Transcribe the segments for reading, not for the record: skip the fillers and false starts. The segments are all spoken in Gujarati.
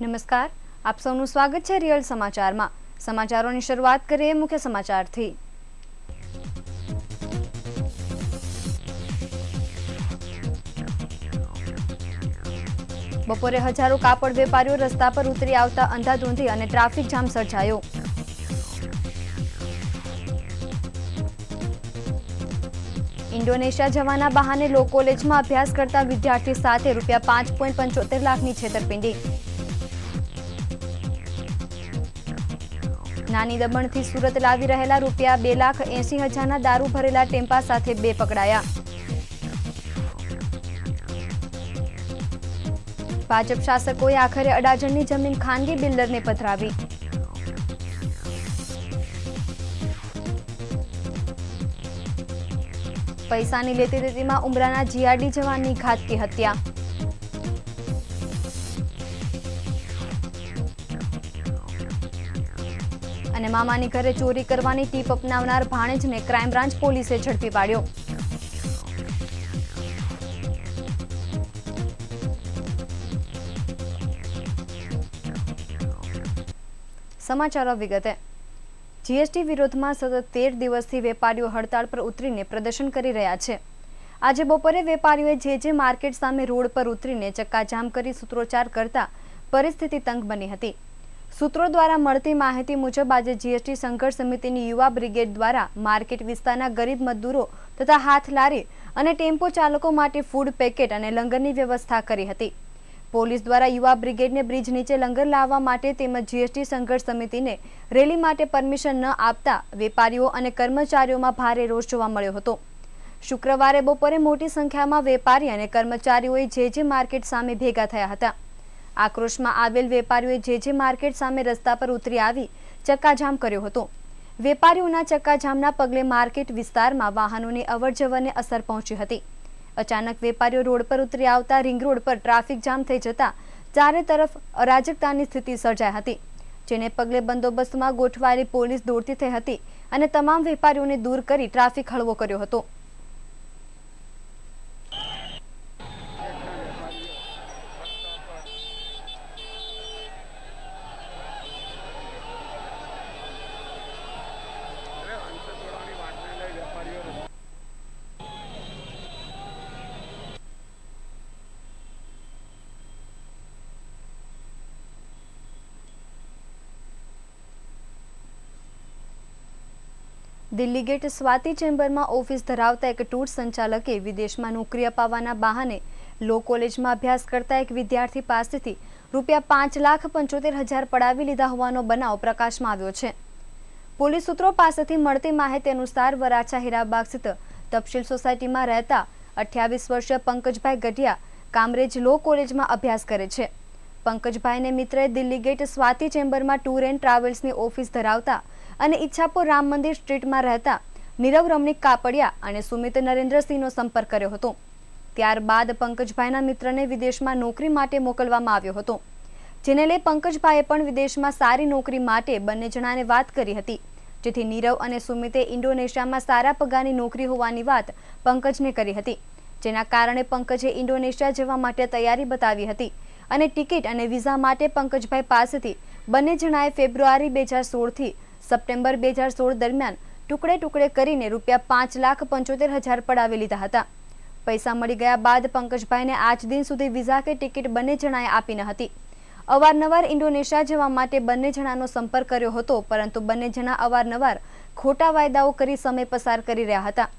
નમસ્કાર, આપ સૌનું સ્વાગત છે રિયલ સમાચારમાં। સમાચારોની શરૂઆત કરીએ મુખ્ય સમાચારથી। બપોરે હજારો કાપડ વેપારીઓ રસ્તા પર ઉતરી આવતા અંધાધૂંધી અને ટ્રાફિક જામ સર્જાયો। ઇન્ડોનેશિયા જવાના બહાને લો કોલેજમાં અભ્યાસ કરતા વિદ્યાર્થી સાથે ₹5.75 લાખની છેતરપિંડી। નાની દમણથી સુરત લાવી રહેલા ₹2,80,000ના દારૂ ભરેલા ટેમ્પા સાથે 2 પકડાયા। ભાજપ શાસકોએ આખરે અડાજણની જમીન ખાનગી બિલ્ડરને પધરાવી। પૈસાની લેતી દેતીમાં ઉમરાના જીઆરડી જવાનની ઘાતકી હત્યા। અને મામાની ઘરે ચોરી કરવાની ટીપ અપનાવનાર ભાણેજને ક્રાઇમ બ્રાન્ચ પોલીસે ઝડપી પાડ્યો। સમાચારો વિગતે। જીએસટી વિરોધમાં સતત 13 દિવસથી વેપારીઓ હડતાળ પર ઉતરીને પ્રદર્શન કરી રહ્યા છે। આજે બપોરે વેપારીઓએ જે માર્કેટ સામે રોડ પર ઉતરીને ચક્કાજામ કરી સૂત્રોચ્ચાર કરતા પરિસ્થિતિ તંગ બની હતી। સૂત્રો દ્વારા મળતી માહિતી મુજબ આજે જીએસટી સંઘર્ષ સમિતિની યુવા બ્રિગેડ દ્વારા માર્કેટ વિસ્તારના ગરીબ મજદૂરો તથા હાથ લારી અને ટેમ્પો ચાલકો માટે ફૂડ પેકેટ અને લંગરની વ્યવસ્થા કરી હતી। પોલીસ દ્વારા યુવા બ્રિગેડને બ્રિજ નીચે લંગર લાવવા માટે તેમજ જીએસટી સંઘર્ષ સમિતિને રેલી માટે પરમિશન ન આપતા વેપારીઓ અને કર્મચારીઓમાં ભારે રોષ જોવા મળ્યો હતો। શુક્રવારે બપોરે મોટી સંખ્યામાં વેપારી અને કર્મચારીઓએ જે માર્કેટ સામે ભેગા થયા હતા। આક્રોશમાં આવેલ વેપારીઓએ જે માર્કેટ સામે રસ્તા પર ઉતરી આવી ચક્કાજામ કર્યો હતો। વેપારીઓના ચક્કાજામના પગલે માર્કેટ વિસ્તારમાં વાહનોની અવરજવરને અસર પહોંચી હતી। અચાનક વેપારીઓ રોડ પર ઉતરી આવતા રિંગ રોડ પર ટ્રાફિક જામ થઈ જતા ચારે તરફ અરાજકતાની સ્થિતિ સર્જાઈ હતી, જેને પગલે બંદોબસ્તમાં ગોઠવાયેલી પોલીસ દોડતી થઈ હતી અને તમામ વેપારીઓને દૂર કરી ટ્રાફિક હળવો કર્યો હતો। દિલ્હી ગેટ સ્વાતિ ચેમ્બરમાં ઓફિસ ધરાવતા એક ટૂર સંચાલકે વિદેશમાં નોકરી અપાવવાના બહાને લો કોલેજમાં અભ્યાસ કરતા એક વિદ્યાર્થી પાસેથી ₹5,75,000 પડાવી લીધા હોવાનો બનાવ પ્રકાશમાં આવ્યો છે। પોલીસ સૂત્રો પાસેથી મળતી માહિતી અનુસાર વરાછા હીરાબાગ સ્થિત તપશીલ સોસાયટીમાં રહેતા 28 વર્ષીય પંકજભાઈ ગઢિયા કામરેજ લો કોલેજમાં અભ્યાસ કરે છે। પંકજભાઈને મિત્રએ દિલ્હી ગેટ સ્વાતિ ચેમ્બરમાં ટૂર એન્ડ ટ્રાવેલ્સની ઓફિસ ધરાવતા અને ઈચ્છાપુર રામ મંદિર સ્ટ્રીટમાં રહેતા નીરવ રમણીક કાપડિયા અને સુમિત નરેન્દ્રસિંહનો સંપર્ક કર્યો હતો। ત્યારબાદ પંકજભાઈના મિત્રને વિદેશમાં નોકરી માટે મોકલવામાં આવ્યો હતો, જેને લઈ પંકજભાઈએ પણ વિદેશમાં સારી નોકરી માટે બંને જણાને વાત કરી હતી, જેથી નીરવ અને સુમિતે ઇન્ડોનેશિયામાં સારા પગારની નોકરી હોવાની વાત પંકજને કરી હતી, જેના કારણે પંકજે ઇન્ડોનેશિયા જવા માટે તૈયારી બતાવી હતી અને ટિકિટ અને વિઝા માટે પંકજભાઈ પાસેથી બંને જણાએ ફેબ્રુઆરી 2016 થી સપ્ટેમ્બર 2016 દરમિયાન ટુકડે ટુકડે કરીને ₹5,75,000 પડાવી લીધા હતા। પૈસા મળી ગયા બાદ પંકજભાઈને આજ દિન સુધી વિઝા કે ટિકિટ બંને જણાએ આપી ન હતી। અવારનવાર ઇન્ડોનેશિયા જવા માટે બંને જણાનો સંપર્ક કર્યો હતો, પરંતુ બંને જણા અવારનવાર ખોટા વાયદાઓ કરી સમય પસાર કરી રહ્યા હતા,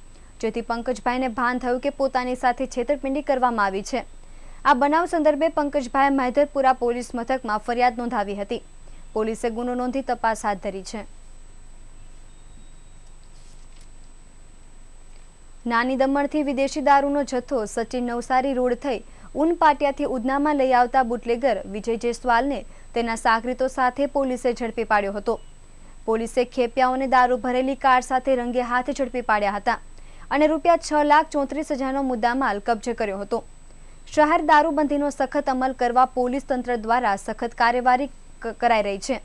જેથી પંકજભાઈને ભાન થયું કે પોતાની સાથે છેતરપિંડી કરવામાં આવી છે। આ બનાવ સંદર્ભે પંકજભાઈએ મહેદરપુરા પોલીસ મથકમાં ફરિયાદ નોંધાવી હતી। પોલીસે ગુનો નોંધી તપાસ હાથ ધરી છે। નાની દમણથી વિદેશી દારૂનો જથ્થો સચિન નવસારી રોડ થઈ ઉનપાટિયાથી ઉધનામાં લઈ આવતા બુટલેગર વિજય જયસ્વાલને તેના સાગરીતો સાથે પોલીસે ઝડપી પાડ્યો હતો। પોલીસે ખેપિયાઓને દારૂ ભરેલી કાર સાથે રંગે હાથ ઝડપી પાડ્યા હતા અને ₹6,34,000નો મુદ્દામાલ કબજે કર્યો હતો। શહેર દારૂબંધીનો સખત અમલ કરવા પોલીસ તંત્ર દ્વારા સખત કાર્યવાહી કરાઈ રહી છે।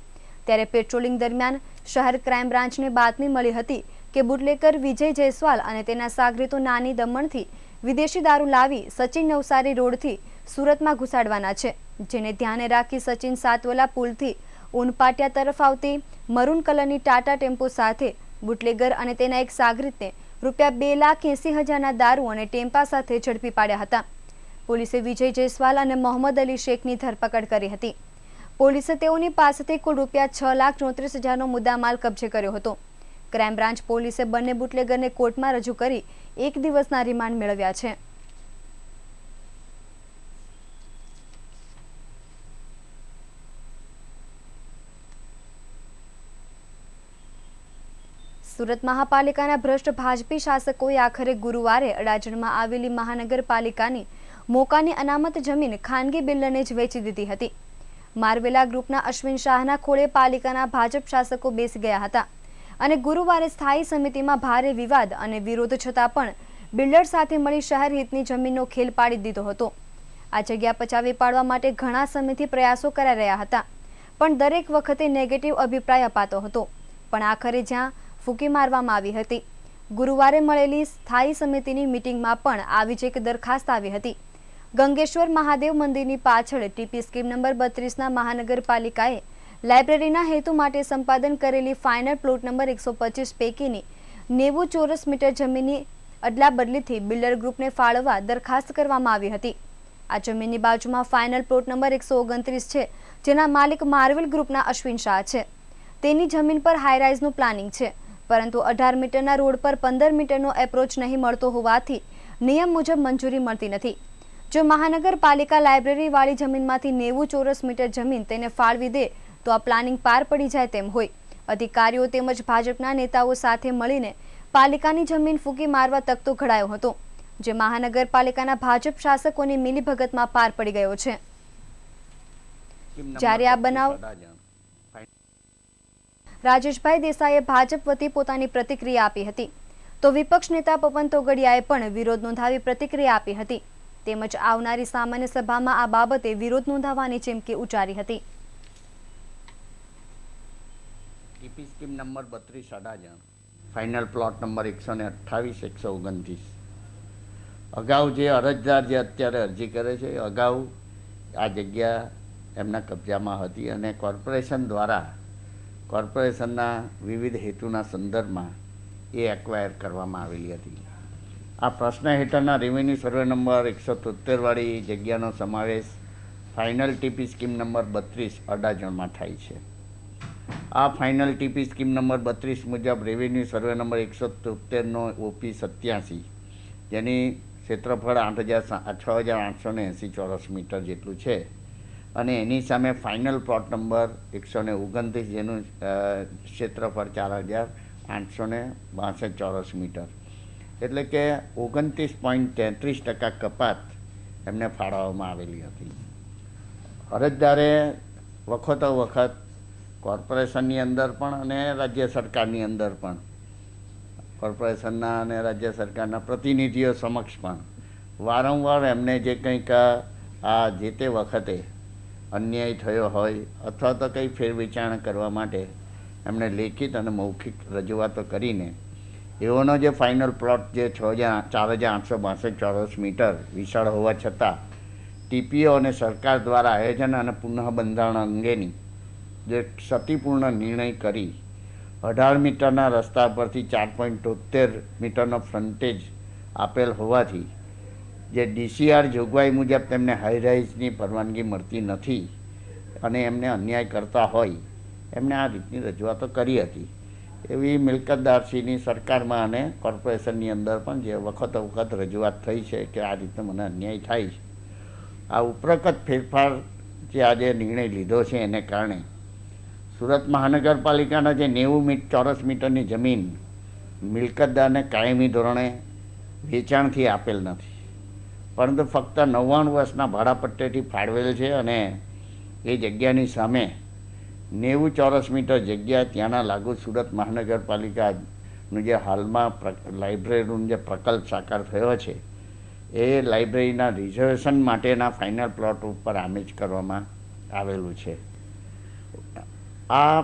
ત્યારે પેટ્રોલિંગ દરમિયાન શહેર ક્રાઇમ બ્રાન્ચને બાતમી મળી હતી કે બુટલેગર વિજય જયસ્વાલ અને તેના સાગરીતો નાની દમણથી વિદેશી દારૂ લાવી સચિન નવસારી રોડથી સુરતમાં ઘુસાડવાના છે, જેને ધ્યાને રાખી સચિન સાતવલા પુલથી ઉનપાટિયા તરફ આવતી મરૂન કલરની ટાટા ટેમ્પો સાથે બુટલેગર અને તેના એક સાગરીતને ₹2,80,000ના દારૂ અને ટેમ્પા સાથે ઝડપી પાડ્યા હતા। પોલીસે વિજય જયસ્વાલ અને મોહમ્મદ અલી શેખની ધરપકડ કરી હતી। પોલીસે તેઓની પાસેથી કુલ ₹6,34,000નો મુદ્દામાલ કબજે કર્યો હતો। ક્રાઇમ બ્રાન્ચ પોલીસે બંને બુટલેગરને કોર્ટમાં રજૂ કરી 1 દિવસના રિમાન્ડ મેળવ્યા છે। સુરત મહાપાલિકાના ભ્રષ્ટ ભાજપી શાસકોએ આખરે ગુરુવારે અડાજણમાં આવેલી મહાનગરપાલિકાની મોકાની અનામત જમીન ખાનગી બિલ્ડરને જ વેચી દીધી હતી। માર્વેલા ગ્રુપના અશ્વિન શાહના ખોળે પાલિકાના ભાજપ શાસકો બેસી ગયા હતા અને ગુરુવારે સ્થાયી સમિતિમાં ભારે વિવાદ અને વિરોધ છતાં પણ બિલ્ડર સાથે મળી શહેર હિતની જમીનનો ખેલ પાડી દીધો હતો। આ જગ્યા પચાવી પાડવા માટે ઘણા સમયથી પ્રયાસો કરાઈ રહ્યા હતા, પણ દરેક વખતે નેગેટિવ અભિપ્રાય અપાતો હતો, પણ આખરે જ્યાં ફૂંકી મારવામાં આવી હતી। ગુરુવારે મળેલી સ્થાયી સમિતિની મીટિંગમાં પણ આવી જ એક દરખાસ્ત આવી હતી। ગંગેશ્વર મહાદેવ મંદિરની પાછળ ટીપી સ્કીમ નંબર 32ના મહાનગરપાલિકાએ લાઇબ્રેરીના હેતુ માટે સંપાદન કરેલી ફાઇનલ પ્લોટ નંબર 125 પૈકીની 90 ચોરસ મીટર જમીનની અદલાબદલીથી બિલ્ડર ગ્રુપને ફાળવવા દરખાસ્ત કરવામાં આવી હતી। આ જમીનની બાજુમાં ફાઇનલ પ્લોટ નંબર 129 છે, જેના માલિક માર્વેલ ગ્રુપના અશ્વિન શાહ છે। તેની જમીન પર હાઈરાઇઝનું પ્લાનિંગ છે, પરંતુ 18 મીટરના રોડ પર 15 મીટરનો એપ્રોચ નહીં મળતો હોવાથી નિયમ મુજબ મંજૂરી મળતી નથી। જો મહાનગરપાલિકા લાઇબ્રેરીવાળી જમીનમાંથી 90 ચોરસ મીટર જમીન તેને ફાળવી દે તો આ પ્લાનિંગ પાર પડી જાય તેમ હોય। અધિકારીઓ તેમજ ભાજપના નેતાઓ સાથે મળીને પાલિકાની જમીન ફૂંકી મારવા તકતો ઘડાયો હતો, જે મહાનગરપાલિકાના ભાજપ શાસકોની મિલીભગતમાં પાર પડી ગયો છે। જ્યારે આ બનાવ રાજેશભાઈ દેસાઈએ ભાજપ વતી પોતાની પ્રતિક્રિયા આપી હતી, તો વિપક્ષ નેતા પવન તોગડિયાએ પણ વિરોધ નોંધાવી પ્રતિક્રિયા આપી હતી, તેમજ આવનારી સામાન્ય સભામાં આ બાબતે વિરોધ નોંધાવવાની ચીમકી ઉચ્ચારી હતી। TP scheme number 32 Adajan, final plot number 128 129। અગાઉ જે અરજદાર જે અત્યારે અરજી કરે છે, અગાઉ આ જગ્યા એમના કબજામાં હતી અને કોર્પોરેશન દ્વારા કોર્પોરેશનના વિવિધ હેતુના સંદર્ભમાં એ એક્વાયર કરવામાં આવેલી હતી। આ પ્રશ્ન હેઠળના રેવન્યુ સર્વે નંબર 173 વાળી જગ્યાનો સમાવેશ ફાઇનલ ટીપી સ્કીમ નંબર 32 અડાજણમાં થાય છે। આ ફાઇનલ ટીપી સ્કીમ નંબર 32 મુજબ રેવન્યુ સર્વે નંબર 173નો ઓપી 87, જેની ક્ષેત્રફળ 6,880 ચોરસ મીટર જેટલું છે, અને એની સામે ફાઇનલ પ્લોટ નંબર 129, જેનું ક્ષેત્રફળ 4,862 ચોરસ મીટર, એટલે કે 29.33% કપાત એમને ફાળવવામાં આવેલી હતી। અરજદારે વખતો વખત કોર્પોરેશનની અંદર પણ અને રાજ્ય સરકારની અંદર પણ કોર્પોરેશનના અને રાજ્ય સરકારના પ્રતિનિધિઓ સમક્ષ પણ વારંવાર એમને જે કંઈક આ જે તે વખતે અન્યાય થયો હોય અથવા તો કંઈ ફેરવિચારણા કરવા માટે એમણે લેખિત અને મૌખિક રજૂઆતો કરીને એઓનો જે ફાઇનલ પ્લોટ જે 4,862 ચોરસ મીટર વિશાળ હોવા છતાં ટીપીઓ અને સરકાર દ્વારા આયોજન અને પુનઃબંધારણ અંગેની જે ક્ષતિપૂર્ણ નિર્ણય કરી 18 મીટરના રસ્તા પરથી 4.73 મીટરનો ફ્રન્ટેજ આપેલ હોવાથી જે ડીસીઆર જોગવાઈ મુજબ તેમને હાઈરાઇઝની પરવાનગી મળતી નથી અને એમને અન્યાય કરતા હોય એમણે આ રીતની રજૂઆતો કરી હતી। એવી મિલકતદારશ્રીની સરકારમાં અને કોર્પોરેશનની અંદર પણ જે વખતો વખત રજૂઆત થઈ છે કે આ રીતે મને અન્યાય થાય છે। આ ઉપરોક્ત ફેરફાર જે આજે નિર્ણય લીધો છે એને કારણે સુરત મહાનગરપાલિકાના જે 90 ચોરસ મીટરની જમીન મિલકતદારને કાયમી ધોરણે વેચાણથી આપેલ નથી, પરંતુ ફક્ત 99 વર્ષના ભાડાપટ્ટેથી ફાળવેલ છે અને એ જગ્યાની સામે 90 ચોરસ મીટર જગ્યા ત્યાંના લાગુ સુરત મહાનગરપાલિકાનું જે હાલમાં લાઇબ્રેરીનું જે પ્રકલ્પ સાકાર થયો છે એ લાઇબ્રેરીના રિઝર્વેશન માટેના ફાઇનલ પ્લોટ ઉપર આમેજ કરવામાં આવેલું છે। આ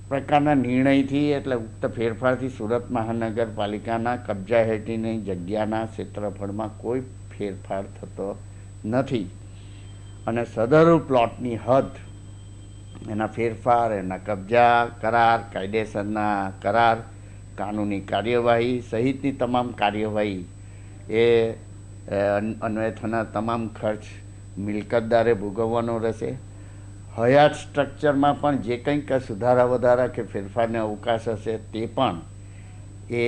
પ્રકારના નિર્ણયથી એટલે ઉક્ત ફેરફારથી સુરત મહાનગરપાલિકાના કબજા હેઠળની જગ્યાના ક્ષેત્રફળમાં કોઈ ફેરફાર થતો નથી અને સદરુ પ્લોટની હદ, એના ફેરફાર, એના કબજા કરાર, કાયદેસરના કરાર, કાનૂની કાર્યવાહી સહિતની તમામ કાર્યવાહી એ અન્વયે થનાર તમામ ખર્ચ મિલકતદારે ભોગવવાનો રહેશે. હયાત સ્ટ્રક્ચરમાં પણ જે કંઈક સુધારા વધારા કે ફેરફારને અવકાશ હશે તે પણ એ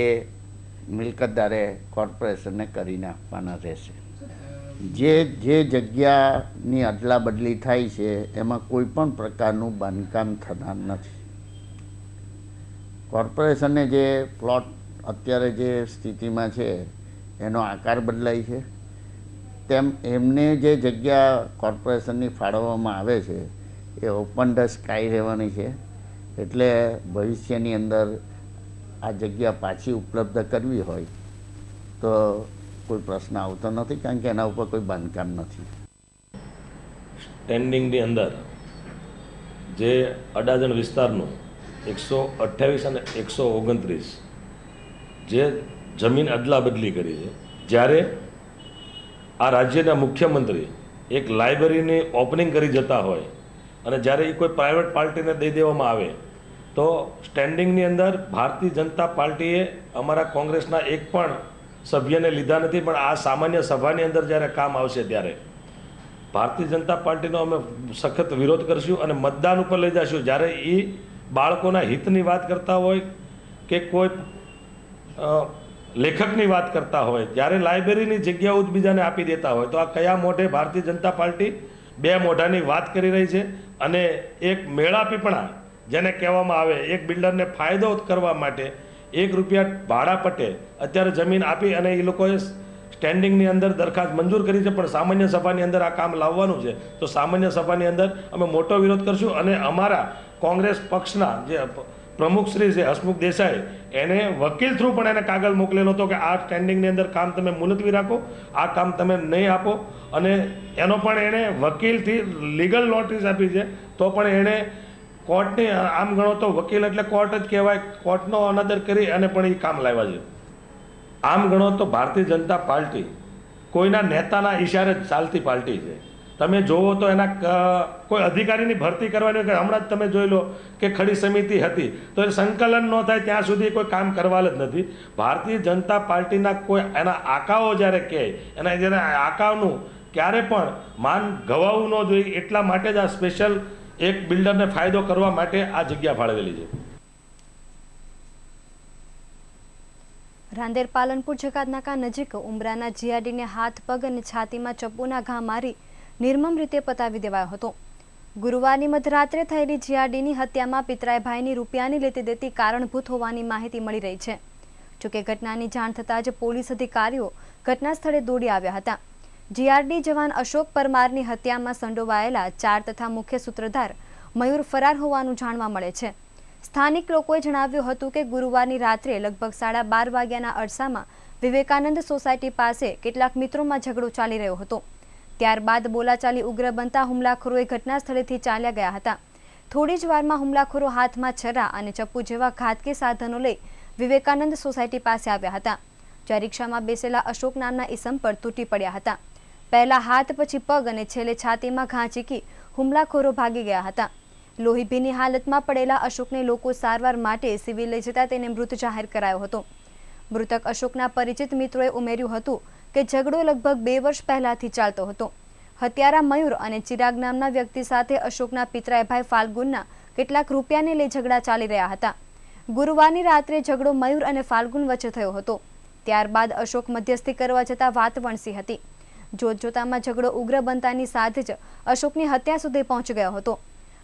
મિલકતદારે કોર્પોરેશનને કરીને આપવાના રહેશે. જે જગ્યાની અદલા બદલી થાય છે એમાં કોઈ પણ પ્રકારનું બાંધકામ થનાર નથી. કોર્પોરેશનને જે પ્લોટ અત્યારે જે સ્થિતિમાં છે એનો આકાર બદલાય છે, તેમ એમને જે જગ્યા કોર્પોરેશનની ફાળવવામાં આવે છે એ ઓપન ધ સ્કાય રહેવાની છે. એટલે ભવિષ્યની અંદર આ જગ્યા પાછી ઉપલબ્ધ કરવી હોય તો કોઈ પ્રશ્ન આવતો નથી, કારણ કે એના ઉપર કોઈ બાંધકામ નથી. સ્ટેન્ડિંગની અંદર જે અડાજણ વિસ્તારનું 128 અને 129 જે જમીન અદલા બદલી કરી છે, જ્યારે આ રાજ્યના મુખ્યમંત્રી એક લાઇબ્રેરીની ઓપનિંગ કરી જતા હોય અને જ્યારે એ કોઈ પ્રાઇવેટ પાર્ટીને દઈ દેવામાં આવે તો સ્ટેન્ડિંગની અંદર ભારતીય જનતા પાર્ટીએ અમારા કોંગ્રેસના એક પણ સભ્યને લીધા નથી, પણ આ સામાન્ય સભાની અંદર જ્યારે કામ આવશે ત્યારે ભારતીય જનતા પાર્ટીનો અમે સખત વિરોધ કરીશું અને મતદાન ઉપર લઈ જઈશું. જ્યારે એ બાળકોના હિતની વાત કરતા હોય કે કોઈ લેખકની વાત કરતા હોય, જ્યારે લાઇબ્રેરીની જગ્યાઓ જ બીજાને આપી દેતા હોય તો આ કયા મોઢે ભારતીય જનતા પાર્ટી બે મોઢાની વાત કરી રહી છે. અને એક મેળાપીપણા જેને કહેવામાં આવે, એક બિલ્ડરને ફાયદો કરવા માટે 1 રૂપિયા ભાડા પટે અત્યારે જમીન આપી અને એ લોકોએ સ્ટેન્ડિંગની અંદર દરખાસ્ત મંજૂર કરી છે, પણ સામાન્ય સભાની અંદર આ કામ લાવવાનું છે તો સામાન્ય સભાની અંદર અમે મોટો વિરોધ કરશું. અને અમારા કોંગ્રેસ પક્ષના જે પ્રમુખ શ્રી છે હસમુખ દેસાઈ, એને વકીલ થ્રુ પણ એને કાગળ મોકલેલો હતો કે આ સ્ટેન્ડિંગની અંદર કામ તમે મુલતવી રાખો, આ કામ તમે નહીં આપો. અને એનો પણ એણે વકીલથી લીગલ નોટિસ આપી છે, તો પણ એણે કોર્ટની, આમ ગણો તો વકીલ એટલે કોર્ટ જ કહેવાય, કોર્ટનો અનાદર કરી અને પણ એ કામ લાવ્યા છે. આમ ગણો તો ભારતીય જનતા પાર્ટી કોઈના નેતાના ઈશારે જ ચાલતી પાર્ટી છે. તમે જોવો તો એના કોઈ અધિકારીની ભરતી કરવાની હોય, હમણાં જ તમે જોઈ લો કે ખડી સમિતિ હતી તો એ સંકલન ન થાય ત્યાં સુધી કોઈ કામ કરવા જ નથી. ભારતીય જનતા પાર્ટીના કોઈ એના આકાઓ જ્યારે કહે, એના જ્યારે આકાઓનું ક્યારે પણ માન ગવાવું ન જોઈએ, એટલા માટે જ આ સ્પેશિયલ એક બિલ્ડરને ફાયદો કરવા માટે આ જગ્યા ફાળવેલી છે. રાંદેર પાલનપુર જકાતનાકા નજીક ઉમરાના જીઆરડીને હાથ, પગ અને છાતીમાં ચપ્પુના ઘા મારી નિર્મમ રીતે પતાવી દેવાયો હતો. ગુરુવારની મધરાત્રે થયેલી જીઆરડીની હત્યામાં પિતરાઈ ભાઈની રૂપિયાની લેતી દેતી કારણભૂત હોવાની માહિતી મળી રહી છે. જોકે ઘટનાની જાણ થતાં જ પોલીસ અધિકારીઓ ઘટના સ્થળે દોડી આવ્યા હતા. જીઆરડી જવાન અશોક પરમારની હત્યામાં સંડોવાયેલા 4 તથા મુખ્ય સૂત્રધાર મયુર ફરાર હોવાનું જાણવા મળે છે. સ્થાનિક લોકોએ જણાવ્યું હતું કે ગુરુવારની રાત્રે લગભગ 12:30 વાગ્યાના અરસામાં વિવેકાનંદ સોસાયટી પાસે કેટલાક મિત્રોમાં ઝઘડો ચાલી રહ્યો હતો. ત્યારબાદ બોલાચાલી ઉગ્ર બનતા હુમલાખોરોએ ઘટના સ્થળેથી ચાલ્યા ગયા હતા. થોડી જ વારમાં હુમલાખોરો હાથમાં છરા અને ચપ્પુ જેવા ઘાતકી સાધનો લઈ વિવેકાનંદ સોસાયટી પાસે આવ્યા હતા, જ્યાં રિક્ષામાં બેસેલા અશોક નામના ઈસમ પર તૂટી પડ્યા હતા. પહેલા હાથ, પછી પગ અને છેલ્લે છાતીમાં ઘા ચીકી હુમલાખોરો ભાગી ગયા હતા. લોહીભીની હાલતમાં પડેલા અશોકને લોકો સારવાર માટે સિવિલ લઈ જતા તેને મૃત જાહેર કરાયો હતો. મૃતક અશોકના પરિચિત મિત્રોએ ઉમેર્યું હતું કે ઝઘડો લગભગ 2 વર્ષ પહેલાથી ચાલતો હતો. હત્યારા મયુર અને ચિરાગ નામના વ્યક્તિ સાથે અશોકના પિતરાઈભાઈ ફાલ્ગુનના કેટલાક રૂપિયાને લઈ ઝઘડા ચાલી રહ્યા હતા. ગુરુવારની રાત્રે ઝઘડો મયુર અને ફાલ્ગુન વચ્ચે થયો હતો. ત્યારબાદ અશોક મધ્યસ્થી કરવા જતાં વાત વણસી હતી. જોતજોતામાં ઝઘડો ઉગ્ર બનતાની સાથે જ અશોકની હત્યા સુધી પહોંચી ગયો હતો.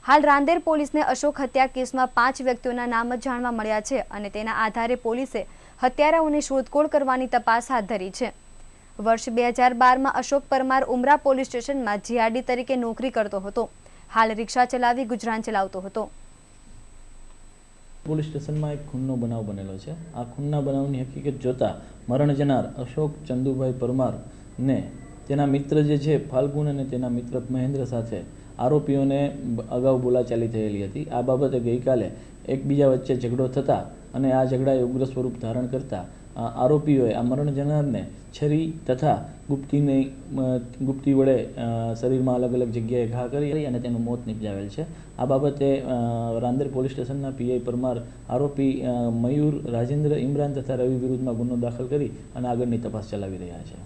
હાલ રાંદેર પોલીસને અશોક હત્યા કેસમાં 5 વ્યક્તિઓના નામ જ જાણવા મળ્યા છે અને તેના આધારે પોલીસે હત્યારાઓની શોધખોળ કરવાની તપાસ હાથ ધરી છે. વર્ષ 2012માં અશોક પરમાર ઉમરા પોલીસ સ્ટેશનમાં જીઆરડી તરીકે નોકરી કરતો હતો. હાલ રિક્ષા ચલાવી ગુજરાન ચલાવતો હતો. પોલીસ સ્ટેશનમાં એક ખૂનનો બનાવ બનેલો છે. આ ખૂનના બનાવની હકીકત જોતા મરણ જનાર અશોક ચંદુભાઈ પરમારને તેના મિત્ર જે છે ફાલ્ગુન અને તેના મિત્ર મહેન્દ્ર સાથે આરોપીઓને અગાઉ બોલાચાલી થયેલી હતી. આ બાબતે ગઈકાલે એકબીજા વચ્ચે ઝઘડો થતા અને આ ઝઘડાએ ઉગ્ર સ્વરૂપ ધારણ કરતા આરોપીઓએ આ મરણ જનારને છરી તથા ગુપ્તી વડે શરીરમાં અલગ અલગ જગ્યાએ ઘા કરી અને તેનું મોત નિપજાવેલ છે. આ બાબતે રાંદેર પોલીસ સ્ટેશનના પીઆઈ પરમાર આરોપી મયુર, રાજેન્દ્ર, ઇમરાન તથા રવિ વિરુદ્ધમાં ગુનો દાખલ કરી અને આગળની તપાસ ચલાવી રહ્યા છે.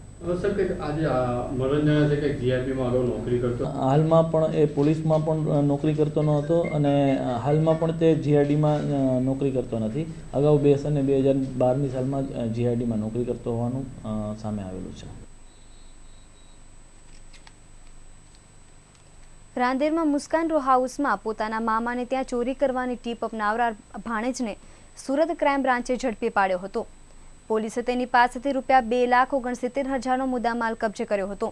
હાલમાં પણ એ પોલીસમાં પણ નોકરી કરતો ન હતો અને હાલમાં પણ તે જીઆરડીમાં નોકરી કરતો નથી. અગાઉ 2012ની સાલમાં જીઆરડીમાં નોકરી કરતો હોવાનું સામે આવેલું છે. રાંદેરમાં મુસ્કાન રો હાઉસમાં પોતાના મામાને ત્યાં ચોરી કરવાની ટીપ અપનાવનાર ભાણેજને સુરત ક્રાઇમ બ્રાન્ચે ઝડપી પાડ્યો હતો. પોલીસે તેની પાસેથી ₹2,69,000નો મુદ્દામાલ કબજે કર્યો હતો.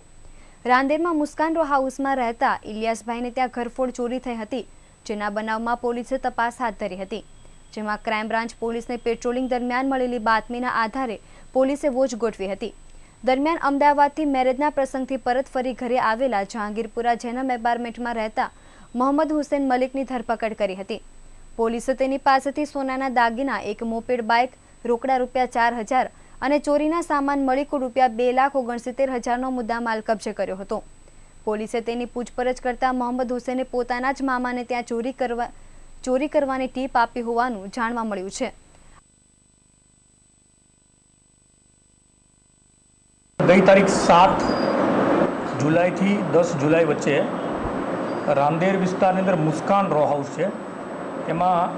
રાંદેરમાં મુસ્કાન રો હાઉસમાં રહેતા ઇલિયાસભાઈને ત્યાં ઘરફોડ ચોરી થઈ હતી, જેના બનાવમાં પોલીસે તપાસ હાથ ધરી હતી. જેમાં ક્રાઇમ બ્રાન્ચ પોલીસને પેટ્રોલિંગ દરમિયાન મળેલી બાતમીના આધારે પોલીસે વોચ ગોઠવી હતી. દરમિયાન અમદાવાદથી મેરેજના પ્રસંગથી પરત ફરી ઘરે આવેલા જહાંગીરપુરા જેનમ એપાર્ટમેન્ટમાં રહેતા મોહમ્મદ હુસેન મલિકની ધરપકડ કરી હતી. પોલીસે તેની પાસેથી સોનાના દાગીના, એક મોપેડ બાઇક, રોકડા ₹4,000 અને ચોરીના સામાન મળી કુલ ₹2,69,000નો મુદ્દામાલ કબજે કર્યો હતો. પોલીસે તેની પૂછપરછ કરતા મોહમ્મદ હુસેને પોતાના જ મામાને ત્યાં ચોરી કરવાની ટીપ આપી હોવાનું જાણવા મળ્યું છે. ગઈ તારીખ 7 જુલાઈથી 10 જુલાઈ વચ્ચે રાંદેર વિસ્તારની અંદર મુસ્કાન રો હાઉસ છે, એમાં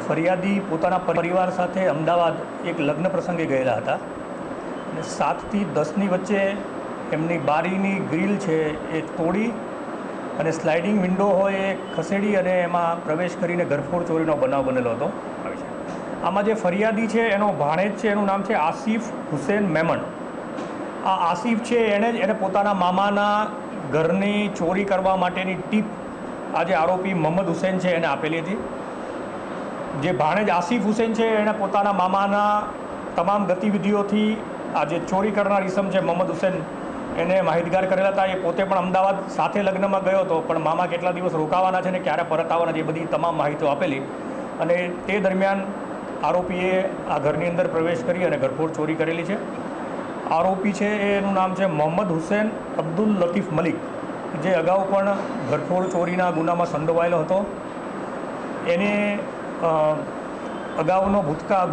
ફરિયાદી પોતાના પરિવાર સાથે અમદાવાદ એક લગ્ન પ્રસંગે ગયેલા હતા અને 7 થી 10ની વચ્ચે એમની બારીની ગ્રીલ છે એ તોડી અને સ્લાઇડિંગ વિન્ડો હોય એ ખસેડી અને એમાં પ્રવેશ કરીને ઘરફોડ ચોરીનો બનાવ બનેલો હતો. આમાં જે ફરિયાદી છે એનો ભાણેજ છે, એનું નામ છે આસિફ હુસેન મેમણ. આ આસિફ છે એને પોતાના મામાના ઘરની ચોરી કરવા માટેની ટીપ આ જે આરોપી મોહમ્મદ હુસેન છે એને આપેલી હતી. જે ભાણેજ આસિફ હુસેન છે એણે પોતાના મામાના તમામ ગતિવિધિઓથી આ જે ચોરી કરનાર ઇસમ છે મોહમ્મદ હુસેન એને માહિતગાર કરેલા હતા. એ પોતે પણ અમદાવાદ સાથે લગ્નમાં ગયો હતો, પણ મામા કેટલા દિવસ રોકાવાના છે ને ક્યારે પરત આવવાના છે એ બધી તમામ માહિતીઓ આપેલી અને તે દરમિયાન આરોપીએ આ ઘરની અંદર પ્રવેશ કરી અને ઘરફોડ ચોરી કરેલી છે. આરોપી છે એનું નામ છે મોહમ્મદ હુસેન અબ્દુલ લતીફ મલિક, જે અગાઉ પણ ઘરફોડ ચોરીના ગુનામાં સંડોવાયેલો હતો. એને અગાઉનો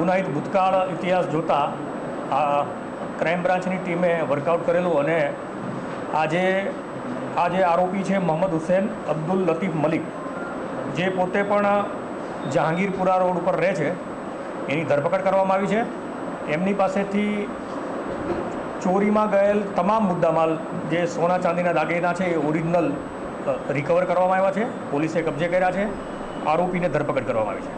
ગુનાહિત ભૂતકાળ ઇતિહાસ જોતા આ ક્રાઇમ બ્રાન્ચની ટીમે વર્કઆઉટ કરેલું અને આ જે આરોપી છે મોહમ્મદ હુસેન અબ્દુલ લતીફ મલિક, જે પોતે પણ જહાંગીરપુરા રોડ ઉપર રહે છે, એની ધરપકડ કરવામાં આવી છે. એમની પાસેથી ચોરીમાં ગયેલ તમામ મુદ્દામાલ જે સોના ચાંદીના દાગીના છે એ ઓરિજિનલ રિકવર કરવામાં આવ્યા છે. પોલીસે કબજે કર્યા છે. આરોપીને ધરપકડ કરવામાં આવી છે.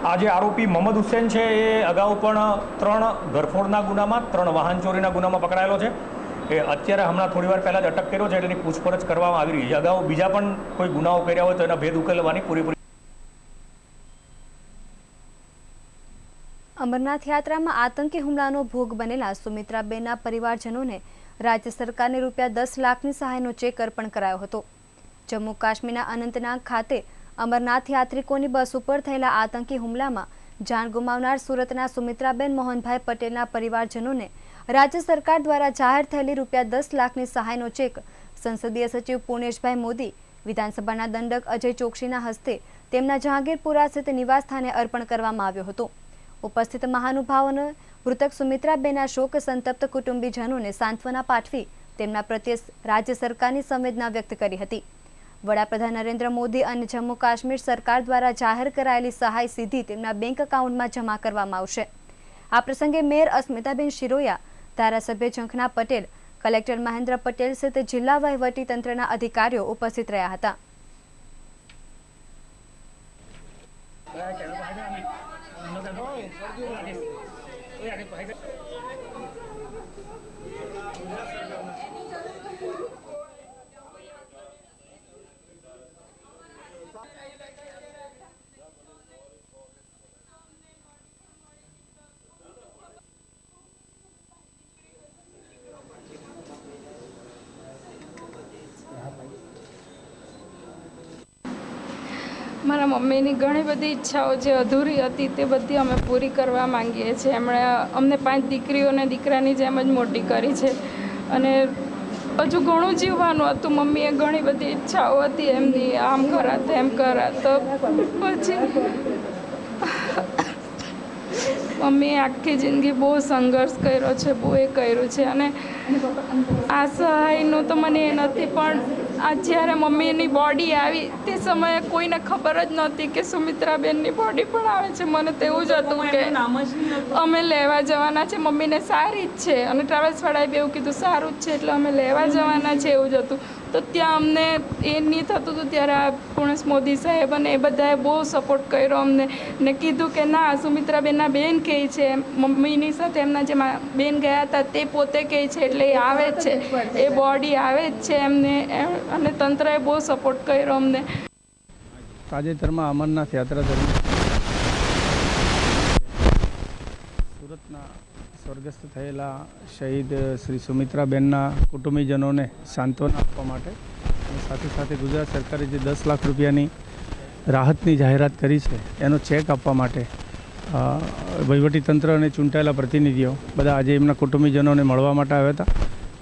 આ જે આરોપી મોહમ્મદ હુસેન છે એ અગાઉ પણ 3 ઘરફોડના ગુનામાં, 3 વાહન ચોરીના ગુનામાં પકડાયેલો છે. એ અત્યારે હમણાં થોડીવાર પહેલાં જ અટક કર્યો છે, એટલે એની પૂછપરછ કરવામાં આવી રહી છે. અગાઉ બીજા પણ કોઈ ગુનાઓ કર્યા હોય તો એના ભેદ ઉકેલવાની પૂરેપૂરી. અમરનાથ યાત્રામાં આતંકી હુમલાનો ભોગ બનેલા સુમિત્રાબેનના પરિવારજનોને રાજ્ય સરકારને ₹10 લાખની સહાયનો ચેક અર્પણ કરાયો હતો. જમ્મુ કાશ્મીરના અનંતનાગ ખાતે અમરનાથ યાત્રિકોની બસ ઉપર થયેલા આતંકી હુમલામાં જાન ગુમાવનાર સુરતના સુમિત્રાબેન મોહનભાઈ પટેલના પરિવારજનોને રાજ્ય સરકાર દ્વારા જાહેર થયેલી ₹10 લાખની સહાયનો ચેક સંસદીય સચિવ પુણેશભાઈ મોદી, વિધાનસભાના દંડક અજય ચોકસીના હસ્તે તેમના જહાંગીરપુરા સ્થિત નિવાસસ્થાને અર્પણ કરવામાં આવ્યો હતો. ઉપસ્થિત મહાનુભાવોને મૃતક સુમિત્રાબેનના શોક સંતપ્ત કુટુંબીજનોને સાંત્વના પાઠવી તેમના પ્રત્યે રાજ્ય સરકારની સંવેદના વ્યક્ત કરી હતી. વડાપ્રધાન નરેન્દ્ર મોદી અને જમ્મુ કાશ્મીર સરકાર દ્વારા જાહેર કરાયેલી સહાય સીધી તેમના બેંક એકાઉન્ટમાં જમા કરવામાં આવશે. આ પ્રસંગે મેયર અસ્મિતાબેન શિરોયા, ધારાસભ્ય ઝંખના પટેલ, કલેક્ટર મહેન્દ્ર પટેલ સહિત જિલ્લા વહીવટી તંત્રના અધિકારીઓ ઉપસ્થિત રહ્યા હતા. મારા મમ્મીની ઘણી બધી ઈચ્છાઓ જે અધૂરી હતી તે બધી અમે પૂરી કરવા માંગીએ છીએ. એમણે અમને 5 દીકરીઓને દીકરાની જેમ જ મોટી કરી છે અને હજુ ઘણું જીવવાનું હતું. મમ્મીએ ઘણી બધી ઈચ્છાઓ હતી એમની, આમ કરા તેમ કરા, તો પછી મમ્મીએ આખી જિંદગી બહુ સંઘર્ષ કર્યો છે, બહુ એ કર્યું છે અને આ સહાયનું તો મને એ નથી, પણ આ જ્યારે મમ્મીની બોડી આવી તે સમયે કોઈને ખબર જ નહોતી કે સુમિત્રાબેનની બોડી પણ આવે છે. મને તો એવું જ હતું કે અમે લેવા જવાના છે, મમ્મીને સારી જ છે અને ટ્રાવેલ્સવાળાએ બી એવું કીધું સારું જ છે એટલે અમે લેવા જવાના છે એવું જ હતું. તો ત્યાં અમને એ નહીં થતું હતું ત્યારે આ પૂર્ણેશ મોદી સાહેબ અને એ બધાએ બહુ સપોર્ટ કર્યો અમને ને કીધું કે ના, સુમિત્રાબેનના બેન કહે છે, મમ્મીની સાથે એમના જે બેન ગયા હતા તે પોતે કહે છે એટલે એ આવે જ છે, એ બોડી આવે જ છે એમને, અને તંત્રએ બહુ સપોર્ટ કર્યો અમને. તાજેતરમાં અમરનાથ યાત્રા દરમિયાન સુરતના સ્વર્ગસ્થ થયેલા શહીદ શ્રી સુમિત્રાબેનના કુટુંબીજનોને સાંત્વના આપવા માટે અને સાથે સાથે ગુજરાત સરકારે જે 10 લાખ રૂપિયાની રાહતની જાહેરાત કરી છે એનો ચેક આપવા માટે વહીવટીતંત્ર અને ચૂંટાયેલા પ્રતિનિધિઓ બધા આજે એમના કુટુંબીજનોને મળવા માટે આવ્યા હતા.